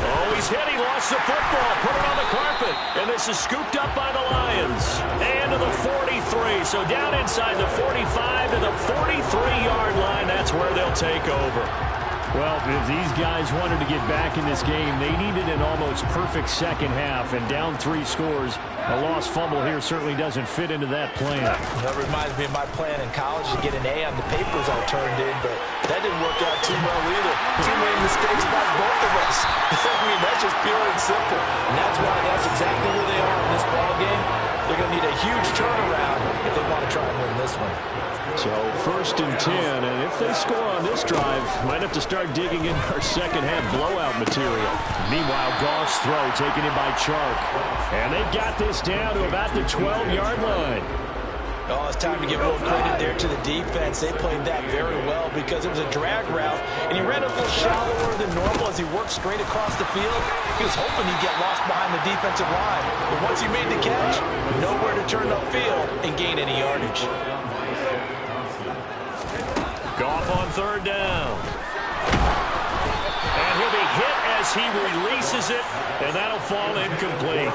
F: Oh, he's hit. He lost the football. Put it on the carpet. And this is scooped up by the Lions. And to the 43. So down inside the 45 to the 43-yard line. That's where they'll take over.
C: Well, if these guys wanted to get back in this game, they needed an almost perfect second half, and down 3 scores. A lost fumble here certainly doesn't fit into that plan.
D: That reminds me of my plan in college to get an A on the papers I turned in, but that didn't work out too well either. Too many mistakes by both of us. I mean, that's just pure and simple. And that's exactly where they are in this ball game. They're going to need a huge turnaround if they want to try and win this one.
C: So 1st and 10, and if they score on this drive, might have to start digging in our second half blowout material. Meanwhile, Goff's throw taken in by Chark. And they've got this down to about the 12-yard line.
D: Oh, it's time to give a little credit there to the defense. They played that very well because it was a drag route, and he ran a little shallower than normal as he worked straight across the field. He was hoping he'd get lost behind the defensive line. But once he made the catch, nowhere to turn upfield and gain any yardage.
F: Goff on 3rd down. And he'll be hit as he releases it, and that'll fall incomplete.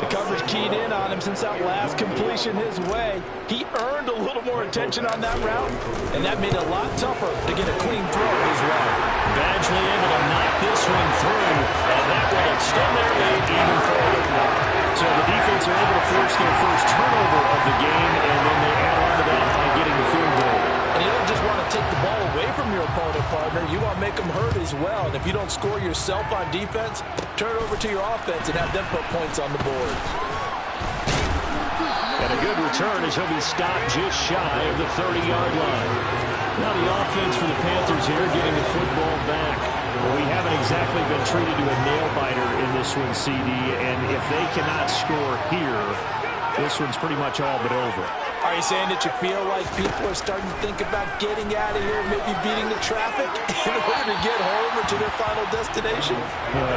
D: The coverage keyed in on him since that last completion his way. He earned a little more attention on that route, and that made it a lot tougher to get a clean throw his way.
F: Badgley able to knock this one through, and that will extend their lead even further.
C: So the defense are able to force their first turnover of the game, and then they add on to that by getting the field goal.
D: And you don't just want to take the ball away from your opponent, partner. You want to make them hurt as well. And if you don't score yourself on defense, turn it over to your offense and have them put points on the board.
C: And a good return as he'll be stopped just shy of the 30-yard line. Now the offense for the Panthers here getting the football back. Well, we haven't exactly been treated to a nail-biter in this one, CD. And if they cannot score here, this one's pretty much all but over.
D: Are you saying that you feel like people are starting to think about getting out of here, maybe beating the traffic in order to get home or to their final destination?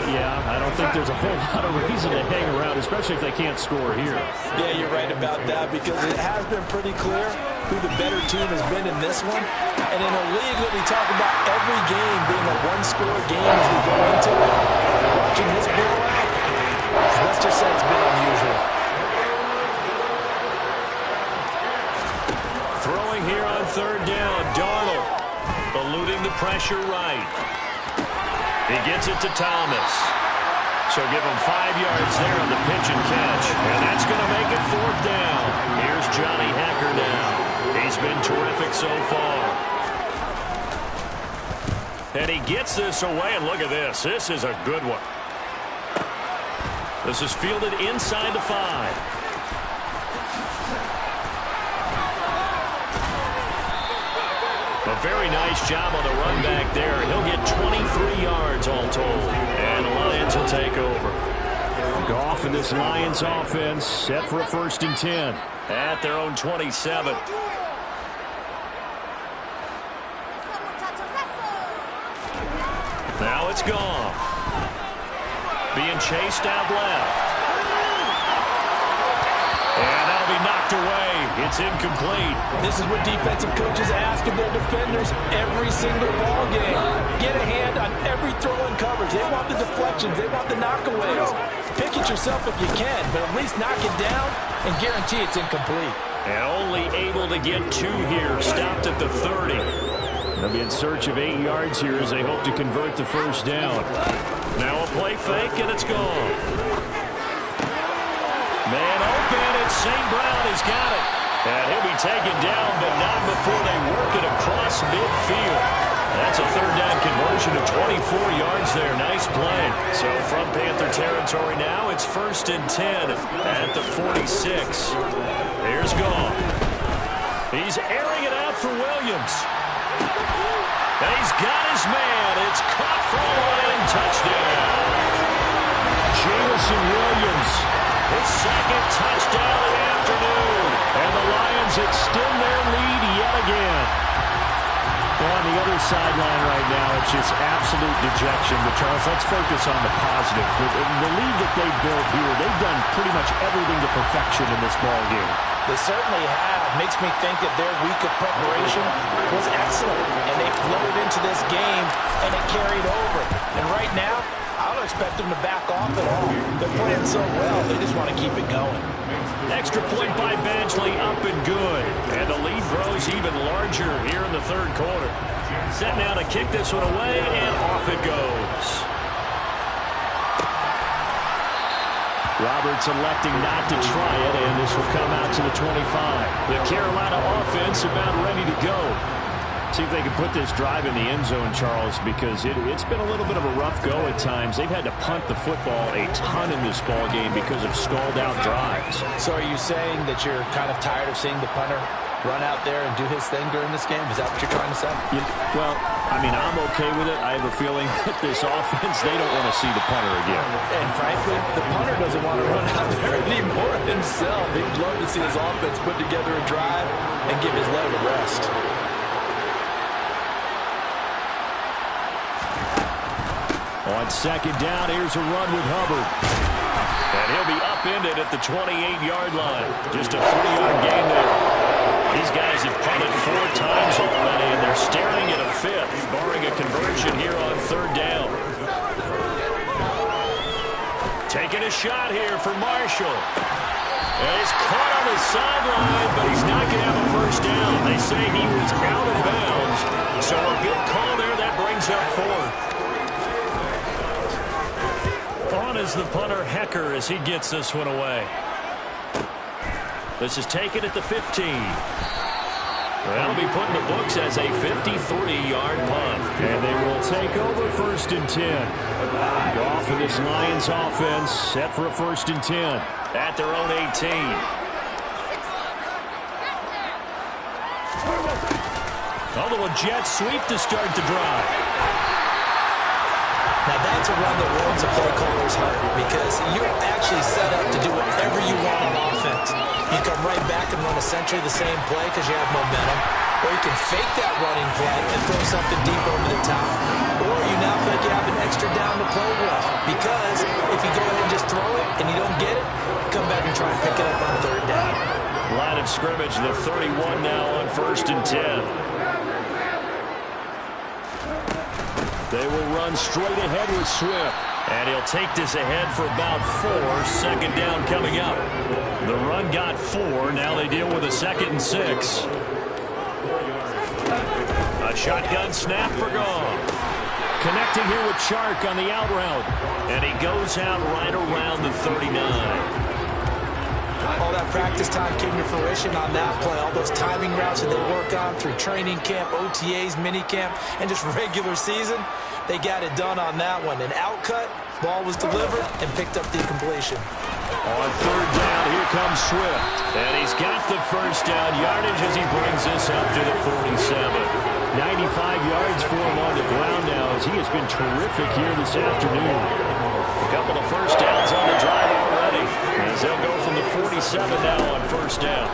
C: Yeah, I don't think there's a whole lot of reason to hang around, especially if they can't score here.
D: Yeah, you're right about that because it has been pretty clear who the better team has been in this one. And in a league that we talk about every game being a one-score game as we go into it, watching this blowout, let's just say it's been unusual.
F: Throwing here on 3rd down, Darnold eluding the pressure right. He gets it to Thomas. So give him 5 yards there on the pitch and catch. And that's going to make it 4th down. Here's Johnny Hacker now. He's been terrific so far. And gets this away, and look at this. This is a good one. This is fielded inside the 5. A very nice job on the run back there. He'll get 23 yards all told. And the Lions will take over.
C: Goff and this Lions offense set for a 1st and 10.
F: At their own 27. Now it's Goff. Being chased out left. And that'll be knocked away. It's incomplete.
D: This is what defensive coaches ask of their defenders every single ball game. Get a hand on every throw in coverage. They want the deflections. They want the knockaways. Pick it yourself if you can, but at least knock it down and guarantee it's incomplete.
F: And only able to get 2 here. Stopped at the 30.
C: They'll be in search of 8 yards here as they hope to convert the 1st down.
F: Now a play fake, and it's gone. Man open, and St. Brown has got it. And he'll be taken down, but not before they work it across midfield. That's a 3rd down conversion of 24 yards there. Nice play. So from Panther territory now, it's 1st and 10 at the 46. Here's Goff. He's airing it out for Williams. And he's got his man. It's caught for a line touchdown.
C: Jamison Williams.
F: His 2nd touchdown of the afternoon.
C: And the Lions extend their lead yet again. Well, on the other sideline right now, it's just absolute dejection. But, Charles, let's focus on the positive. The lead that they built here, they've done pretty much everything to perfection in this ball game.
D: They certainly have. Makes me think that their week of preparation was excellent. And they flowed into this game, and it carried over. And right now, I don't expect them to back off at all. They're playing so well, they just want to keep it going.
F: Extra point by Badgley, up and good. And the lead grows even larger here in the 3rd quarter. Set now to kick this one away, and off it goes.
C: Roberts electing not to try it, and this will come out to the 25.
F: The Carolina offense about ready to go.
C: See if they can put this drive in the end zone, Charles, because it's been a little bit of a rough go at times. They've had to punt the football a ton in this ball game because of stalled-out drives.
D: So are you saying that you're kind of tired of seeing the punter run out there and do his thing during this game? Is that what you're trying to say?
C: Well, I mean, I'm okay with it. I have a feeling that this offense, they don't want to see the punter again.
D: And frankly, the punter doesn't want to run out there anymore himself. He'd love to see his offense put together a drive and give his leg a rest.
C: On 2nd down, here's a run with Hubbard.
F: And he'll be upended at the 28-yard line. Just a 3-yard gain there. These guys have punted 4 times already, and they're staring at a 5th, barring a conversion here on 3rd down. Taking a shot here for Marshall. And he's caught on the sideline, but he's not going to have a 1st down. They say he was out of bounds. So a good call there. That brings up 4th. On is the punter Hecker as he gets this one away. This is taken at the 15. That'll be put in the books as a 53-yard punt.
C: And they will take over 1st and 10. Goff and this Lions offense set for a 1st and 10.
F: At their own 18. Although a jet sweep to start the drive.
D: Now that's a run that warms a play caller's heart because you're actually set up to do whatever you want on offense. You come right back and run essentially the same play because you have momentum, or you can fake that running play and throw something deep over the top, or you now feel like you have an extra down to play with because if you go ahead and just throw it and you don't get it, come back and try and pick it up on 3rd down.
F: Line of scrimmage, the 31 now on 1st and 10.
C: They will run straight ahead with Swift.
F: And he'll take this ahead for about 4. 2nd down coming up. The run got 4. Now they deal with a 2nd and 6. A shotgun snap for Goff.
C: Connecting here with Chark on the out route.
F: And he goes out right around the 39.
D: All that practice time came to fruition on that play. All those timing routes that they work on through training camp, OTAs, minicamp, and just regular season, they got it done on that one. An outcut, ball was delivered, and picked up the completion.
C: On third down, here comes Swift. And he's got the first down yardage as he brings this up to the 47. 95 yards for him on the ground now as he has been terrific here this afternoon. A couple of first downs on the drive already as they'll go from the 47 now on first down.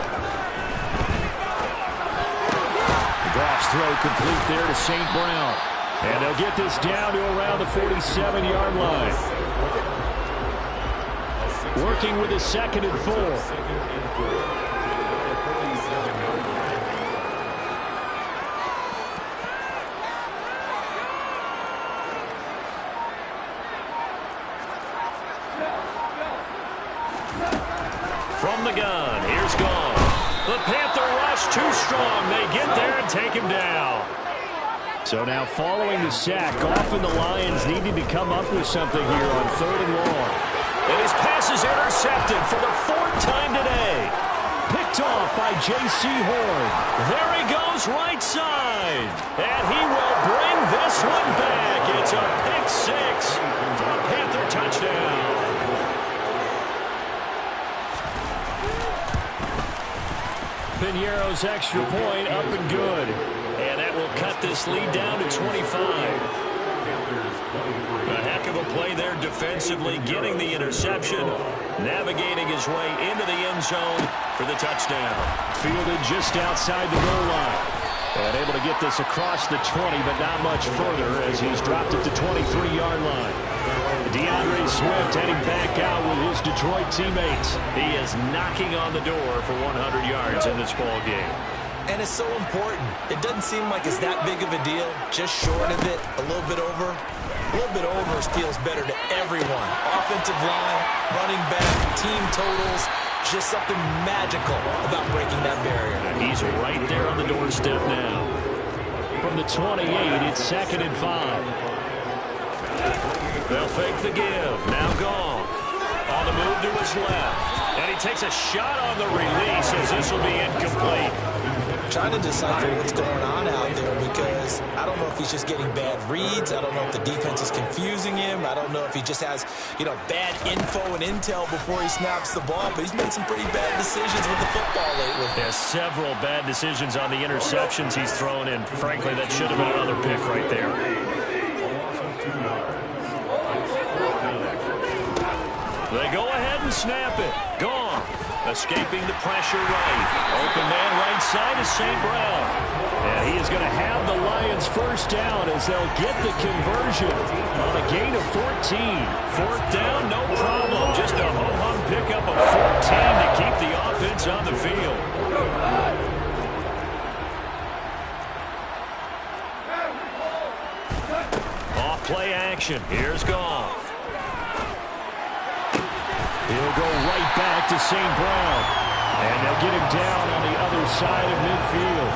C: Goff's throw complete there to St. Brown. And they'll get this down to around the 47-yard line. Working with a 2nd and 4. From the gun, here's Goff. The Panther rush too strong. They get there and take him down. So now following the sack, Goff and the Lions needing to come up with something here on 3rd and long. And his pass is intercepted for the 4th time today. Picked off by J.C. Horn. There he goes right side. And he will bring this one back. It's a pick six for a Panther touchdown. Piñeiro's extra point up and good. And that will cut this lead down to 25. A heck of a play there defensively, getting the interception, navigating his way into the end zone for the touchdown. Fielded just outside the goal line. And able to get this across the 20, but not much further as he's dropped at the 23-yard line. DeAndre Swift heading back out with his Detroit teammates. He is knocking on the door for 100 yards in this ball game.
D: And it's so important. It doesn't seem like it's that big of a deal. Just short of it, a little bit over. A little bit over feels better to everyone. Offensive line, running back, team totals. Just something magical about breaking that barrier.
C: And he's right there on the doorstep now. From the 28, it's 2nd and 5. They'll fake the give. Now Goff. On the move to his left. And he takes a shot on the release as this will be incomplete.
D: Trying to decipher what's going on out there because I don't know if he's just getting bad reads. I don't know if the defense is confusing him. I don't know if he just has, bad info and intel before he snaps the ball. But he's made some pretty bad decisions with the football lately.
C: There's several bad decisions on the interceptions he's thrown in. Frankly, that should have been another pick right there. They go ahead and snap it. Gone. Escaping the pressure right. Open man right side is St. Brown. And he is going to have the Lions first down as they'll get the conversion on a gain of 14. 4th down, no problem. Just a ho-hum pickup of 14 to keep the offense on the field. Off play action. Here's Goff. He'll go right back to St. Brown. And they'll get him down on the other side of midfield.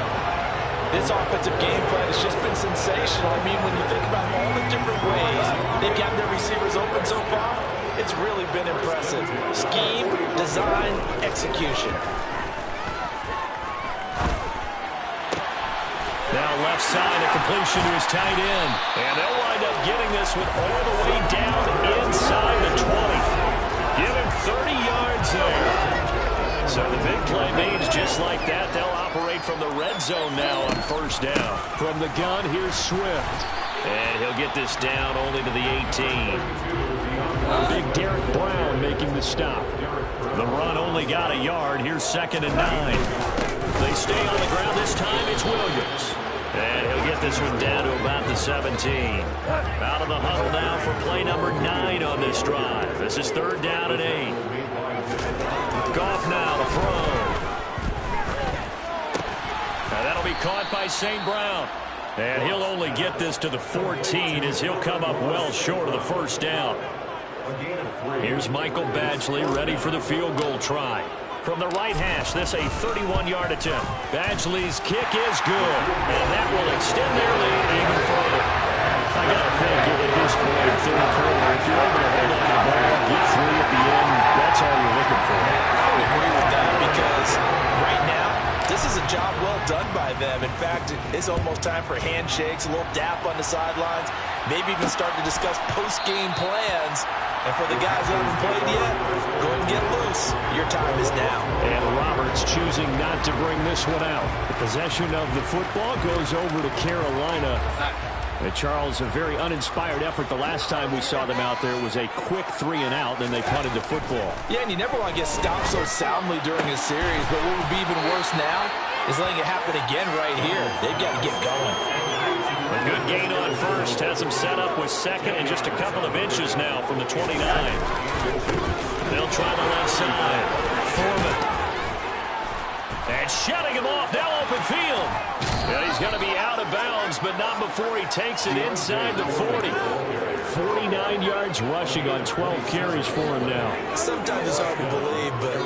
D: This offensive game plan has just been sensational. I mean, when you think about all the different ways they've got their receivers open so far, it's really been impressive. Scheme, design, execution.
C: Now left side, a completion to his tight end. And they'll wind up getting this one all the way down inside the 20. Give him 30 yards there. So the big play means just like that, they'll operate from the red zone now on first down. From the gun, here's Swift. And he'll get this down only to the 18. Big Derek Brown making the stop. The run only got a yard. Here's 2nd and 9. They stay on the ground this time. It's Williams. And he'll get this one down to about the 17. Out of the huddle now for play number 9 on this drive. This is 3rd down and 8. Goff now to throw. And that'll be caught by St. Brown. And he'll only get this to the 14 as he'll come up well short of the first down. Here's Michael Badgley ready for the field goal try. From the right hash, this a 31-yard attempt. Badgley's kick is good, and that will extend their lead even further. I got to think at this point, 3rd quarter, if you're able to hold on to the ball, get 3 at the end, that's all you're looking for.
D: I would agree with fact, it's almost time for handshakes, a little dap on the sidelines, maybe even start to discuss post-game plans. And for the guys who haven't played yet, go ahead and get loose. Your time is now.
C: And Roberts choosing not to bring this one out. The possession of the football goes over to Carolina. And Charles, a very uninspired effort the last time we saw them out there. It was a quick 3-and-out, then they punted the football.
D: Yeah, and you never want to get stopped so soundly during a series, but what would be even worse now is letting it happen again right here. They've got to get going.
F: A good gain on first. Has him set up with second and just a couple of inches now from the 29. They'll try the left side. Foreman. And shutting him off. Now open field. And he's going to be out of bounds, but not before he takes it inside the 40. 49 yards rushing on 12 carries for him now.
D: Sometimes it's hard to believe, but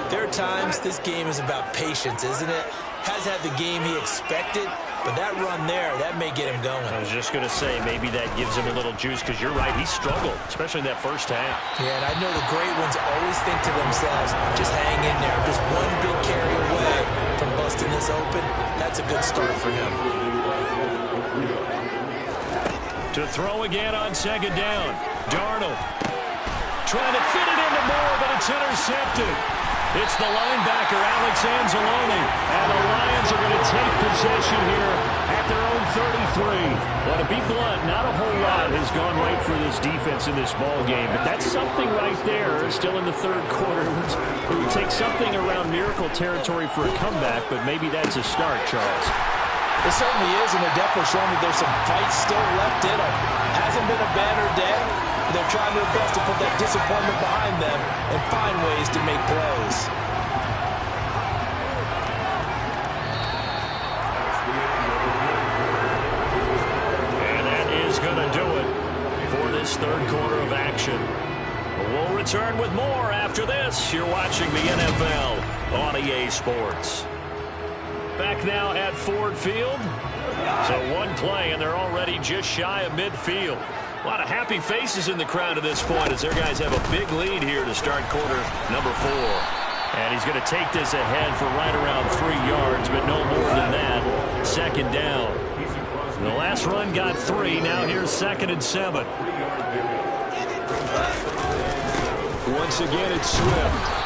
D: there are times this game is about patience, isn't it? Has had the game he expected, but that run there, that may get him going.
F: I was just going to say, maybe that gives him a little juice, because you're right, he struggled, especially in that first half.
D: Yeah, and I know the great ones always think to themselves, just hang in there, just one big carry away from busting this open. That's a good start for him.
F: To throw again on second down. Darnold trying to fit it into Moore, but it's intercepted. It's the linebacker, Alex Anzalone, and the Lions are going to take possession here at their own 33. Well, to be blunt, not a whole lot has gone right for this defense in this ball game, but that's something right there. Still in the third quarter. It would take something around miracle territory for a comeback, but maybe that's a start, Charles.
D: It certainly is, and they're definitely showing that there's some fight still left in them. Hasn't been a banner day. They're trying their best to put that disappointment behind them and find ways to make plays.
F: And that is going to do it for this third quarter of action. We'll return with more after this. You're watching the NFL on EA Sports. Back now at Ford Field. So one play, and they're already just shy of midfield. A lot of happy faces in the crowd at this point as their guys have a big lead here to start quarter number 4. And he's going to take this ahead for right around 3 yards, but no more than that. Second down. The last run got 3. Now here's 2nd and 7.
C: Once again, it's Swift.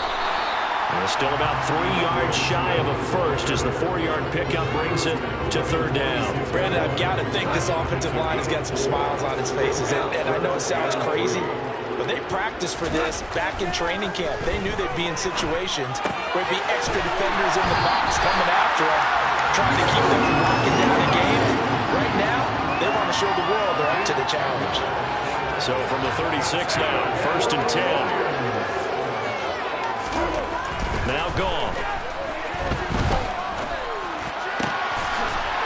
F: Well, still about 3 yards shy of a first as the 4-yard pickup brings it to third down.
D: Brandon, I've got to think this offensive line has got some smiles on its faces. And I know it sounds crazy, but they practiced for this back in training camp. They knew they'd be in situations where there'd be extra defenders in the box coming after them, trying to keep them from locking down the game. Right now, they want to show the world they're up to the challenge.
F: So from the 36 now, 1st and 10. Now gone.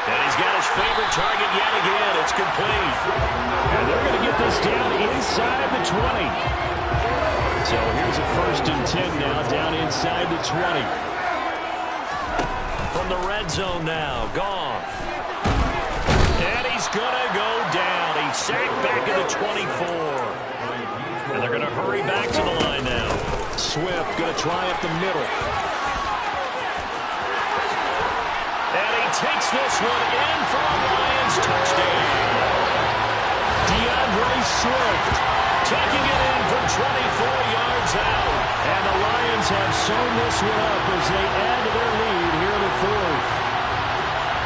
F: And he's got his favorite target yet again. It's complete.
C: And they're going to get this down inside the 20.
F: So here's a 1st and 10 now, down inside the 20. From the red zone now, Goff. And he's going to go down. He's sacked back at the 24. And they're going to hurry back to the line now.
C: Swift going to try up the middle.
F: And he takes this one in for a Lions touchdown.
C: DeAndre Swift
F: taking it in for 24 yards out.
C: And the Lions have sewn this one up as they add to their lead here in the 4th.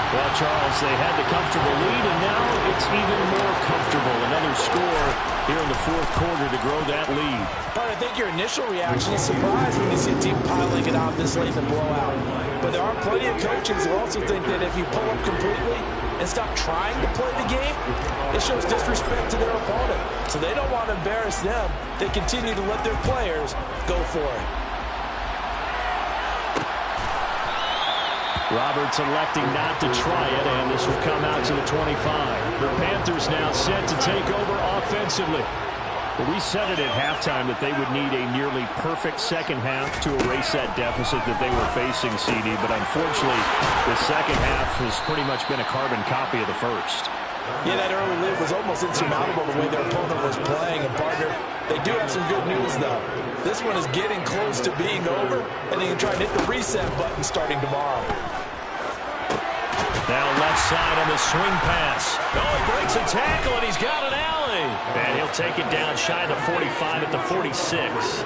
C: Well, Charles, they had the comfortable lead, and now it's even more comfortable. Another score here in the 4th quarter to grow that lead.
D: But I think your initial reaction is surprise when you see a team piling it out this late in the blowout. But there are plenty of coaches who also think that if you pull up completely and stop trying to play the game, it shows disrespect to their opponent. So they don't want to embarrass them. They continue to let their players go for it.
C: Roberts electing not to try it, and this will come out to the 25. The Panthers now set to take over offensively. Well, we said it at halftime that they would need a nearly perfect second half to erase that deficit that they were facing, CD, but unfortunately, the second half has pretty much been a carbon copy of the first.
D: Yeah, that early lead was almost insurmountable the way their opponent was playing. And, partner, they do have some good news, though. This one is getting close to being over, and they can try and hit the reset button starting tomorrow.
F: Now left side on the swing pass. Oh, he breaks a tackle, and he's got an alley. And he'll take it down shy of the 45 at the 46.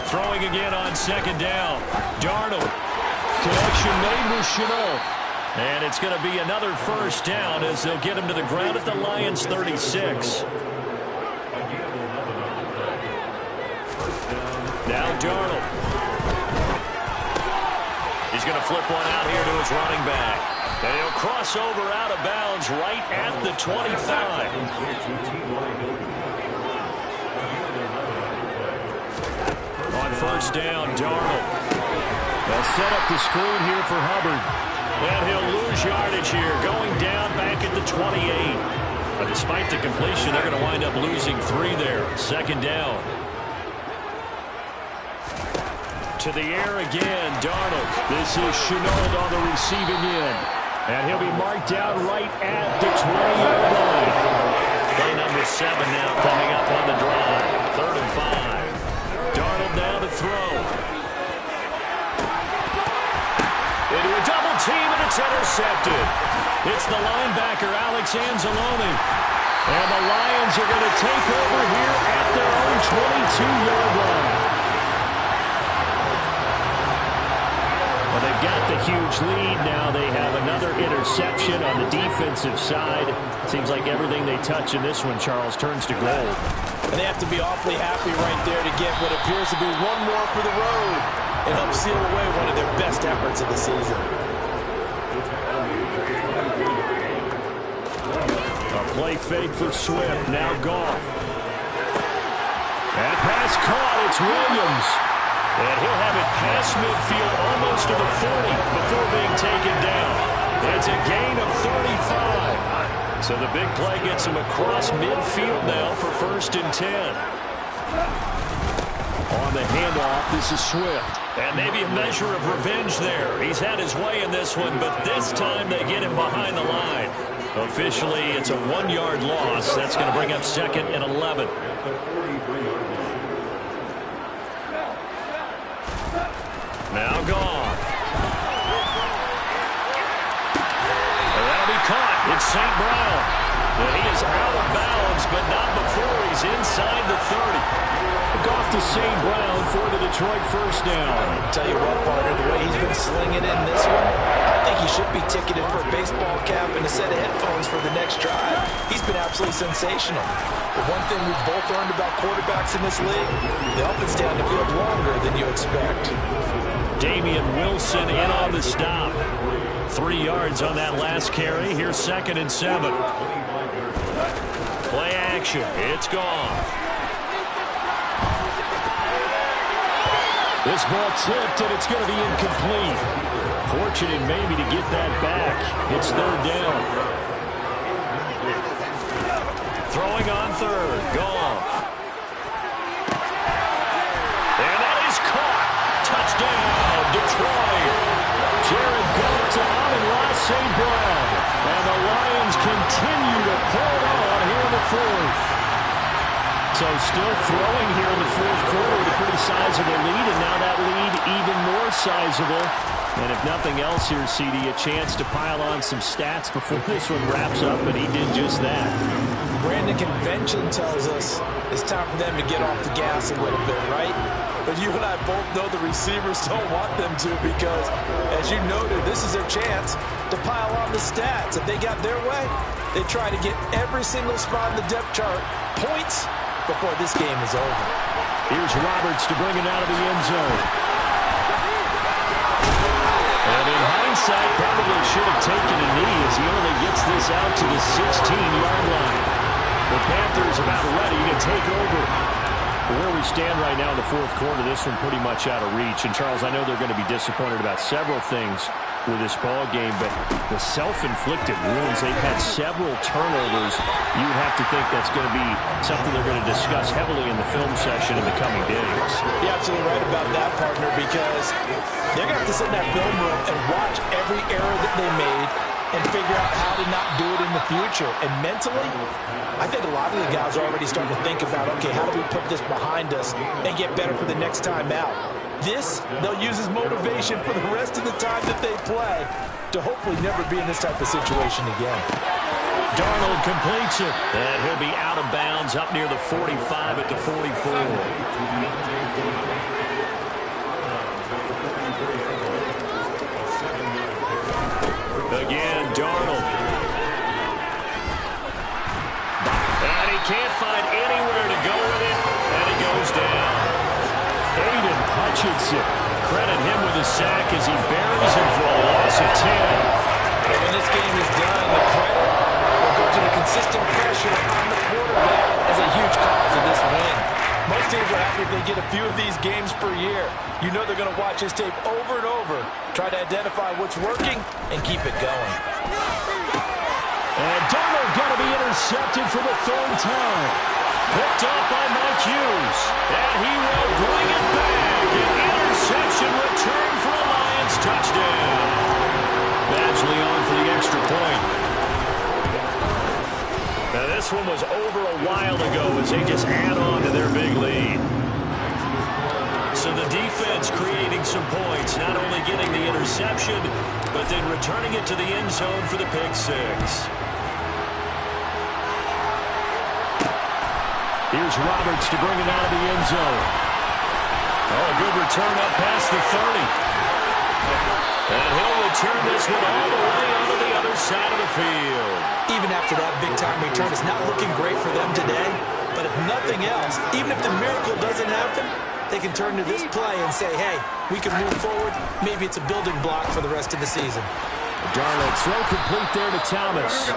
F: Throwing again on second down. Darnold. Connection made with Chenault. And it's going to be another first down as they'll get him to the ground at the Lions' 36. Now Darnold. He's going to flip one out here to his running back. And he'll cross over out of bounds right at the 25. On first down, Darnold. They'll set up the screen here for Hubbard. And he'll lose yardage here, going down back at the 28. But despite the completion, they're going to wind up losing 3 there. Second down. To the air again, Darnold. This is Chenault on the receiving end. And he'll be marked down right at the 20-yard line. Play number 7 now coming up on the drive. 3rd and 5. Darnold now to throw. Into a double team, and it's intercepted. It's the linebacker, Alex Anzalone. And the Lions are going to take over here at their own 22-yard line. Well, they've got the huge lead. Now they have another interception on the defensive side. Seems like everything they touch in this one, Charles, turns to gold.
D: And they have to be awfully happy right there to get what appears to be one more for the road and help seal away one of their best efforts of the season.
F: A play fake for Swift. Now Goff. And pass caught. It's Williams. And he'll have it past midfield almost to the 40 before being taken down. It's a gain of 35. So the big play gets him across midfield now for 1st and 10. On the handoff, this is Swift. And maybe a measure of revenge there. He's had his way in this one, but this time they get him behind the line. Officially, it's a 1-yard loss. That's going to bring up 2nd and 11. Now Goff. And that'll be caught. It's St. Brown. And he is out of bounds, but not before he's inside the 30. Goff to St. Brown for the Detroit first down.
D: I'll tell you what, partner, the way he's been slinging in this one, I think he should be ticketed for a baseball cap and a set of headphones for the next drive. He's been absolutely sensational. The one thing we've both learned about quarterbacks in this league, they often stay on the field longer than you expect.
F: Damian Wilson in on the stop. 3 yards on that last carry. Here's 2nd and 7. Play action. It's Goff. This ball tipped, and it's going to be incomplete. Fortunate maybe to get that back. It's 3rd down. Throwing on 3rd. Goff. And that is caught. Touchdown, Detroit. Jared Goff to Amon-Ra St. Brown. And the Lions continue to hold on here in the 4th. So still throwing here in the 4th quarter with a pretty sizable lead, and now that lead even more sizable. And if nothing else here, CD, a chance to pile on some stats before this one wraps up, and he did just that.
D: Brandon, convention tells us it's time for them to get off the gas a little bit, right? But you and I both know the receivers don't want them to because, as you noted, this is their chance to pile on the stats. If they got their way, they try to get every single spot in the depth chart points before this game is over.
F: Here's Roberts to bring it out of the end zone. And in hindsight, probably should have taken a knee as he only gets this out to the 16-yard line. The Panthers about ready to take over. Where we stand right now in the 4th quarter, this one pretty much out of reach. And, Charles, I know they're going to be disappointed about several things with this ball game, but the self-inflicted wounds, they've had several turnovers. You would have to think that's going to be something they're going to discuss heavily in the film session in the coming days.
D: You're absolutely right about that, partner, because they're going to have to sit in that film room and watch every error that they made and figure out how to not do it in the future. And mentally, I think a lot of the guys are already starting to think about, okay, how do we put this behind us and get better for the next time out? This, they'll use as motivation for the rest of the time that they play to hopefully never be in this type of situation again.
C: Darnold completes it, and he'll be out of bounds up near the 45 at the 44. Again, Darnold. And he can't find anywhere to go with it, and he goes down. Aiden Hutchinson, credit him with a sack as he buries him for a loss of 10.
D: And when this game is done, the credit will go to the consistent pressure on the quarterback as a huge cause of this win. Most teams are happy if they get a few of these games per year. You know they're going to watch this tape over and over, try to identify what's working, and keep it going.
C: And Darnold going to be intercepted for the third time. Picked off by Mike Hughes. And he will bring it back. An interception return for a Lions touchdown. Badgley on for the extra point. Now this one was over a while ago as they just add on to their big lead. So the defense creating some points, not only getting the interception, but then returning it to the end zone for the pick six. Here's Roberts to bring it out of the end zone. Oh, a good return up past the 30. And he'll return this one all the way onto the other side of the field.
D: Even after that big-time return, it's not looking great for them today. But if nothing else, even if the miracle doesn't happen, they can turn to this play and say, hey, we can move forward. Maybe it's a building block for the rest of the season.
C: Darnold throw complete there to Thomas.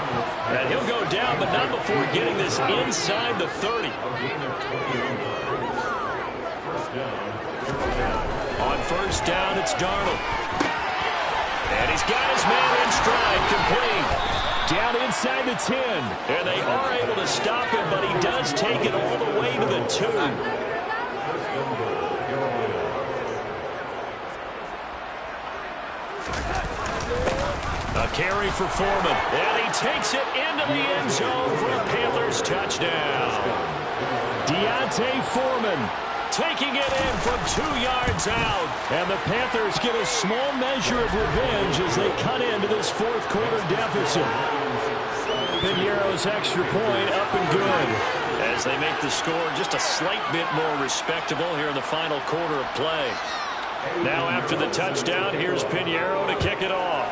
C: And he'll go down, but not before getting this inside the 30. On first down, it's Darnold. And he's got his man in stride, complete. Down inside the 10. And they are able to stop him, but he does take it all the way to the 2. A carry for Foreman. And he takes it into the end zone for a Panthers touchdown. Deontay Foreman taking it in from 2 yards out. And the Panthers get a small measure of revenge as they cut into this fourth quarter deficit. Piñeiro's extra point up and good as they make the score just a slight bit more respectable here in the final quarter of play. Now after the touchdown, here's Piñeiro to kick it off.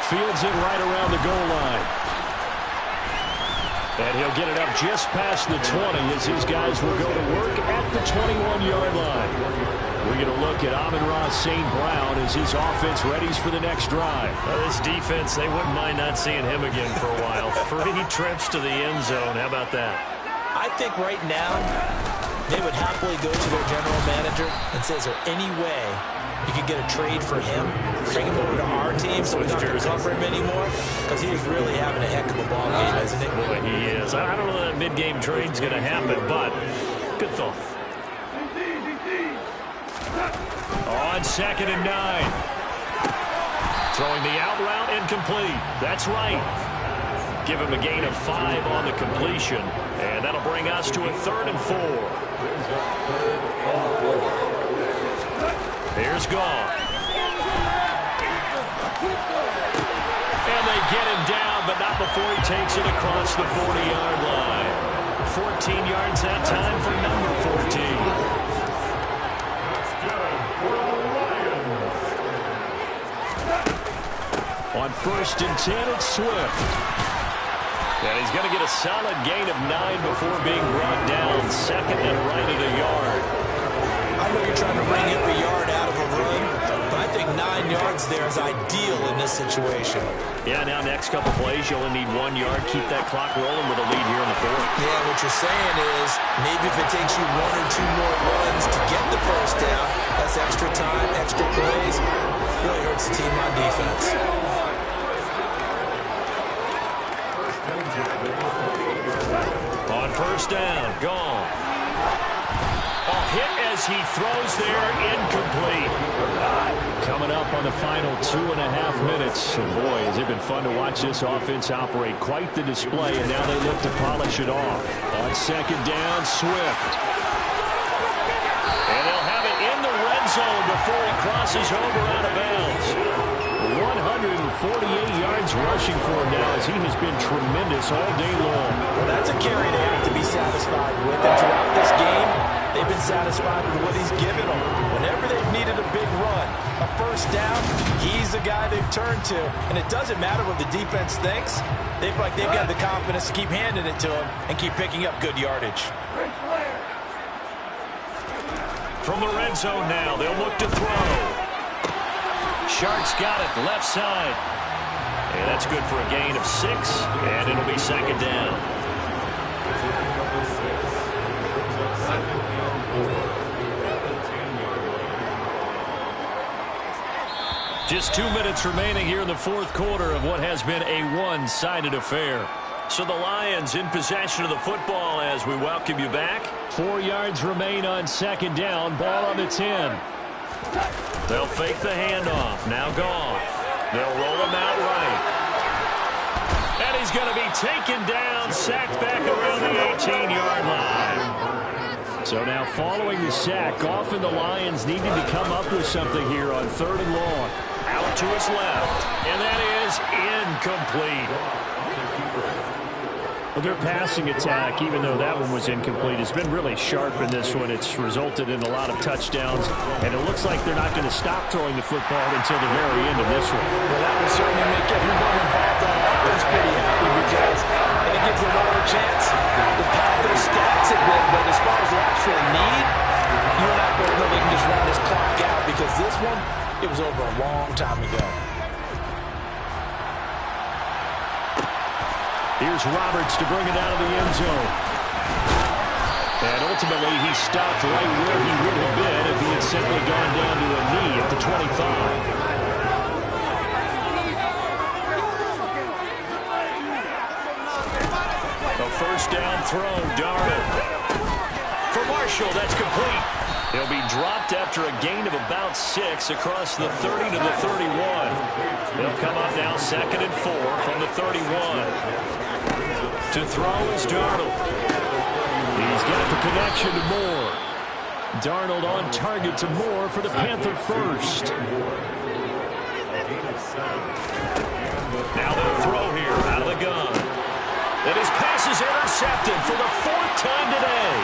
C: Fields it right around the goal line. And he'll get it up just past the 20 as his guys will go to work at the 21-yard line. We get a look at Amon-Ra St. Brown as his offense readies for the next drive. This defense, they wouldn't mind not seeing him again for a while. 3 trips to the end zone. How about that?
D: I think right now they would happily go to their general manager and say, is there any way you could get a trade for him, bring him over to our team so we don't have to cover him anymore? Because he is really having a heck of a ball game, isn't he?
C: Boy, he is. I don't know that mid-game trade's going to happen, but good thought. On 2nd and 9. Throwing the out route incomplete. That's right. Give him a gain of 5 on the completion. And that'll bring us to a 3rd and 4. Here's Goff. And they get him down, but not before he takes it across the 40-yard line. 14 yards that time for number 14. On 1st and 10, it's Swift. And he's going to get a solid gain of 9 before being brought down 2nd and right at a yard.
D: I know you're trying to bring every yard out of a run, but I think 9 yards there is ideal in this situation.
C: Yeah, now next couple plays, you only need 1 yard. Keep that clock rolling with a lead here in the 4th.
D: Yeah, what you're saying is maybe if it takes you 1 or 2 more runs to get the first down, that's extra time, extra plays, really hurts the team on defense.
C: On 1st down, gone. A hit as he throws there, incomplete. Coming up on the final 2.5 minutes. And boy, has it been fun to watch this offense operate. Quite the display, and now they look to polish it off. On second down, Swift. And they'll have it in the red zone before he crosses over out of bounds. 148 yards rushing for him now, as he has been tremendous all day long.
D: Well, that's a carry they have to be satisfied with. And throughout this game, they've been satisfied with what he's given them. Whenever they've needed a big run, a first down, he's the guy they've turned to. And it doesn't matter what the defense thinks. They feel like they've got the confidence to keep handing it to him and keep picking up good yardage.
F: From the red zone now, they'll look to throw. Shark's got it, left side. And that's good for a gain of 6, and it'll be second down. Just 2 minutes remaining here in the fourth quarter of what has been a one-sided affair. So the Lions in possession of the football as we welcome you back.
C: 4 yards remain on second down. Ball on the 10.
F: They'll fake the handoff. Now Goff. They'll roll him out right. And he's going to be taken down, sacked back around the 18-yard line.
C: So now following the sack, Goff and the Lions needing to come up with something here on 3rd and long.
F: Out to his left. And that is incomplete.
C: Well, their passing attack, even though that one was incomplete, has been really sharp in this one. It's resulted in a lot of touchdowns, and it looks like they're not going to stop throwing the football until the very end of this one.
D: Well, that will certainly make everyone involved on offense pretty happy, because it gives them another chance to pad their stats a bit. But as far as the actual need, you're not going to know they can just run this clock out, because this one, it was over a long time ago.
C: Here's Roberts to bring it out of the end zone. And ultimately, he stopped right where he would have been if he had simply gone down to a knee at the 25.
F: A first down throw, Darnold. For Marshall, that's complete. He'll be dropped after a gain of about 6 across the 30 to the 31. They'll come up now 2nd and 4 from the 31. To throw is Darnold.
C: He's got the connection to Moore. Darnold on target to Moore for the Panther first.
F: Now they'll throw here out of the gun. And his pass is intercepted for the 4th time today.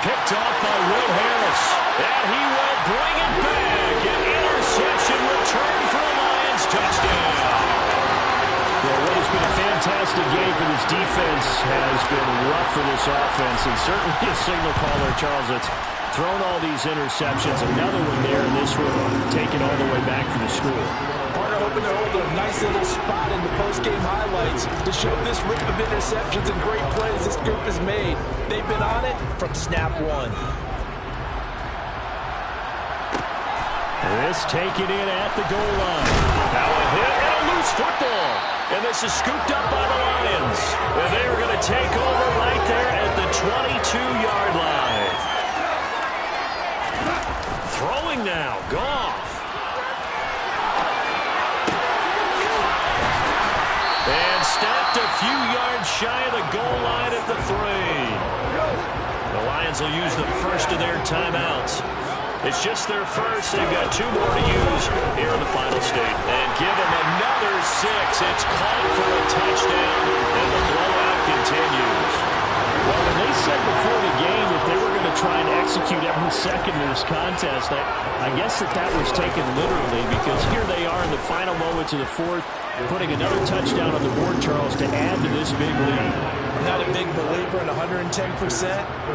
F: Picked off by Will Harris. And he will bring it back. An interception return for a Lions touchdown.
C: Well, what has been a fantastic game for this defense has been rough for this offense, and certainly a signal caller, Charles, that's thrown all these interceptions. Another one there, and this one taken all the way back for the score.
D: Partner hoping to hold a nice little spot in the post-game highlights to show this rip of interceptions and great plays this group has made. They've been on it from snap one.
C: This taken in at the goal line.
F: Now a hit and a loose football. And this is scooped up by the Lions. And they are going to take over right there at the 22-yard line. Throwing now, Goff. And stopped a few yards shy of the goal line at the 3. The Lions will use the first of their timeouts. It's just their first. They've got 2 more to use here in the final state. And give them another 6. It's caught for a touchdown, and the blowout continues.
C: Well, when they said before the game that they were going to try and execute every second in this contest, I guess that was taken literally, because here they are in the final moments of the 4th, putting another touchdown on the board, Charles, to add to this big lead.
D: I'm not a big believer in 110%,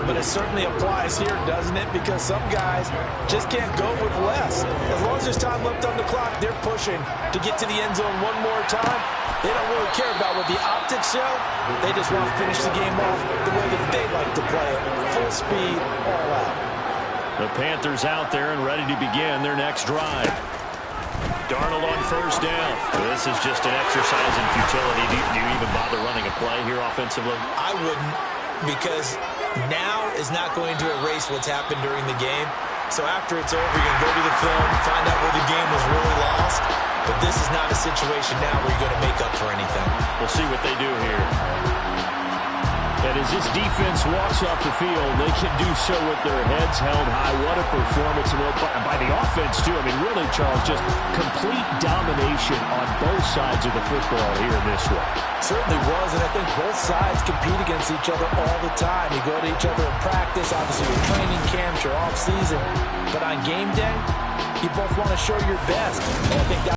D: but it certainly applies here, doesn't it? Because some guys just can't go with less. As long as there's time left on the clock, they're pushing to get to the end zone one more time. They don't really care about what the optics show. They just want to finish the game off the way that they like to play it. Full speed, all out.
F: The Panthers out there and ready to begin their next drive. Darnold on first down. This is just an exercise in futility. Do you even bother running a play here offensively?
D: I wouldn't, because now is not going to erase what's happened during the game. So after it's over, you can go to the film, find out where the game was really lost. But this is not a situation now where you're going to make up for anything.
C: We'll see what they do here. And as this defense walks off the field, they can do so with their heads held high. What a performance. Well, by the offense, too. I mean, really, Charles, just complete domination on both sides of the football here in this one.
D: Certainly was, and I think both sides compete against each other all the time. You go to each other in practice, obviously your training camps, your off-season. But on game day, you both want to show your best. And I think that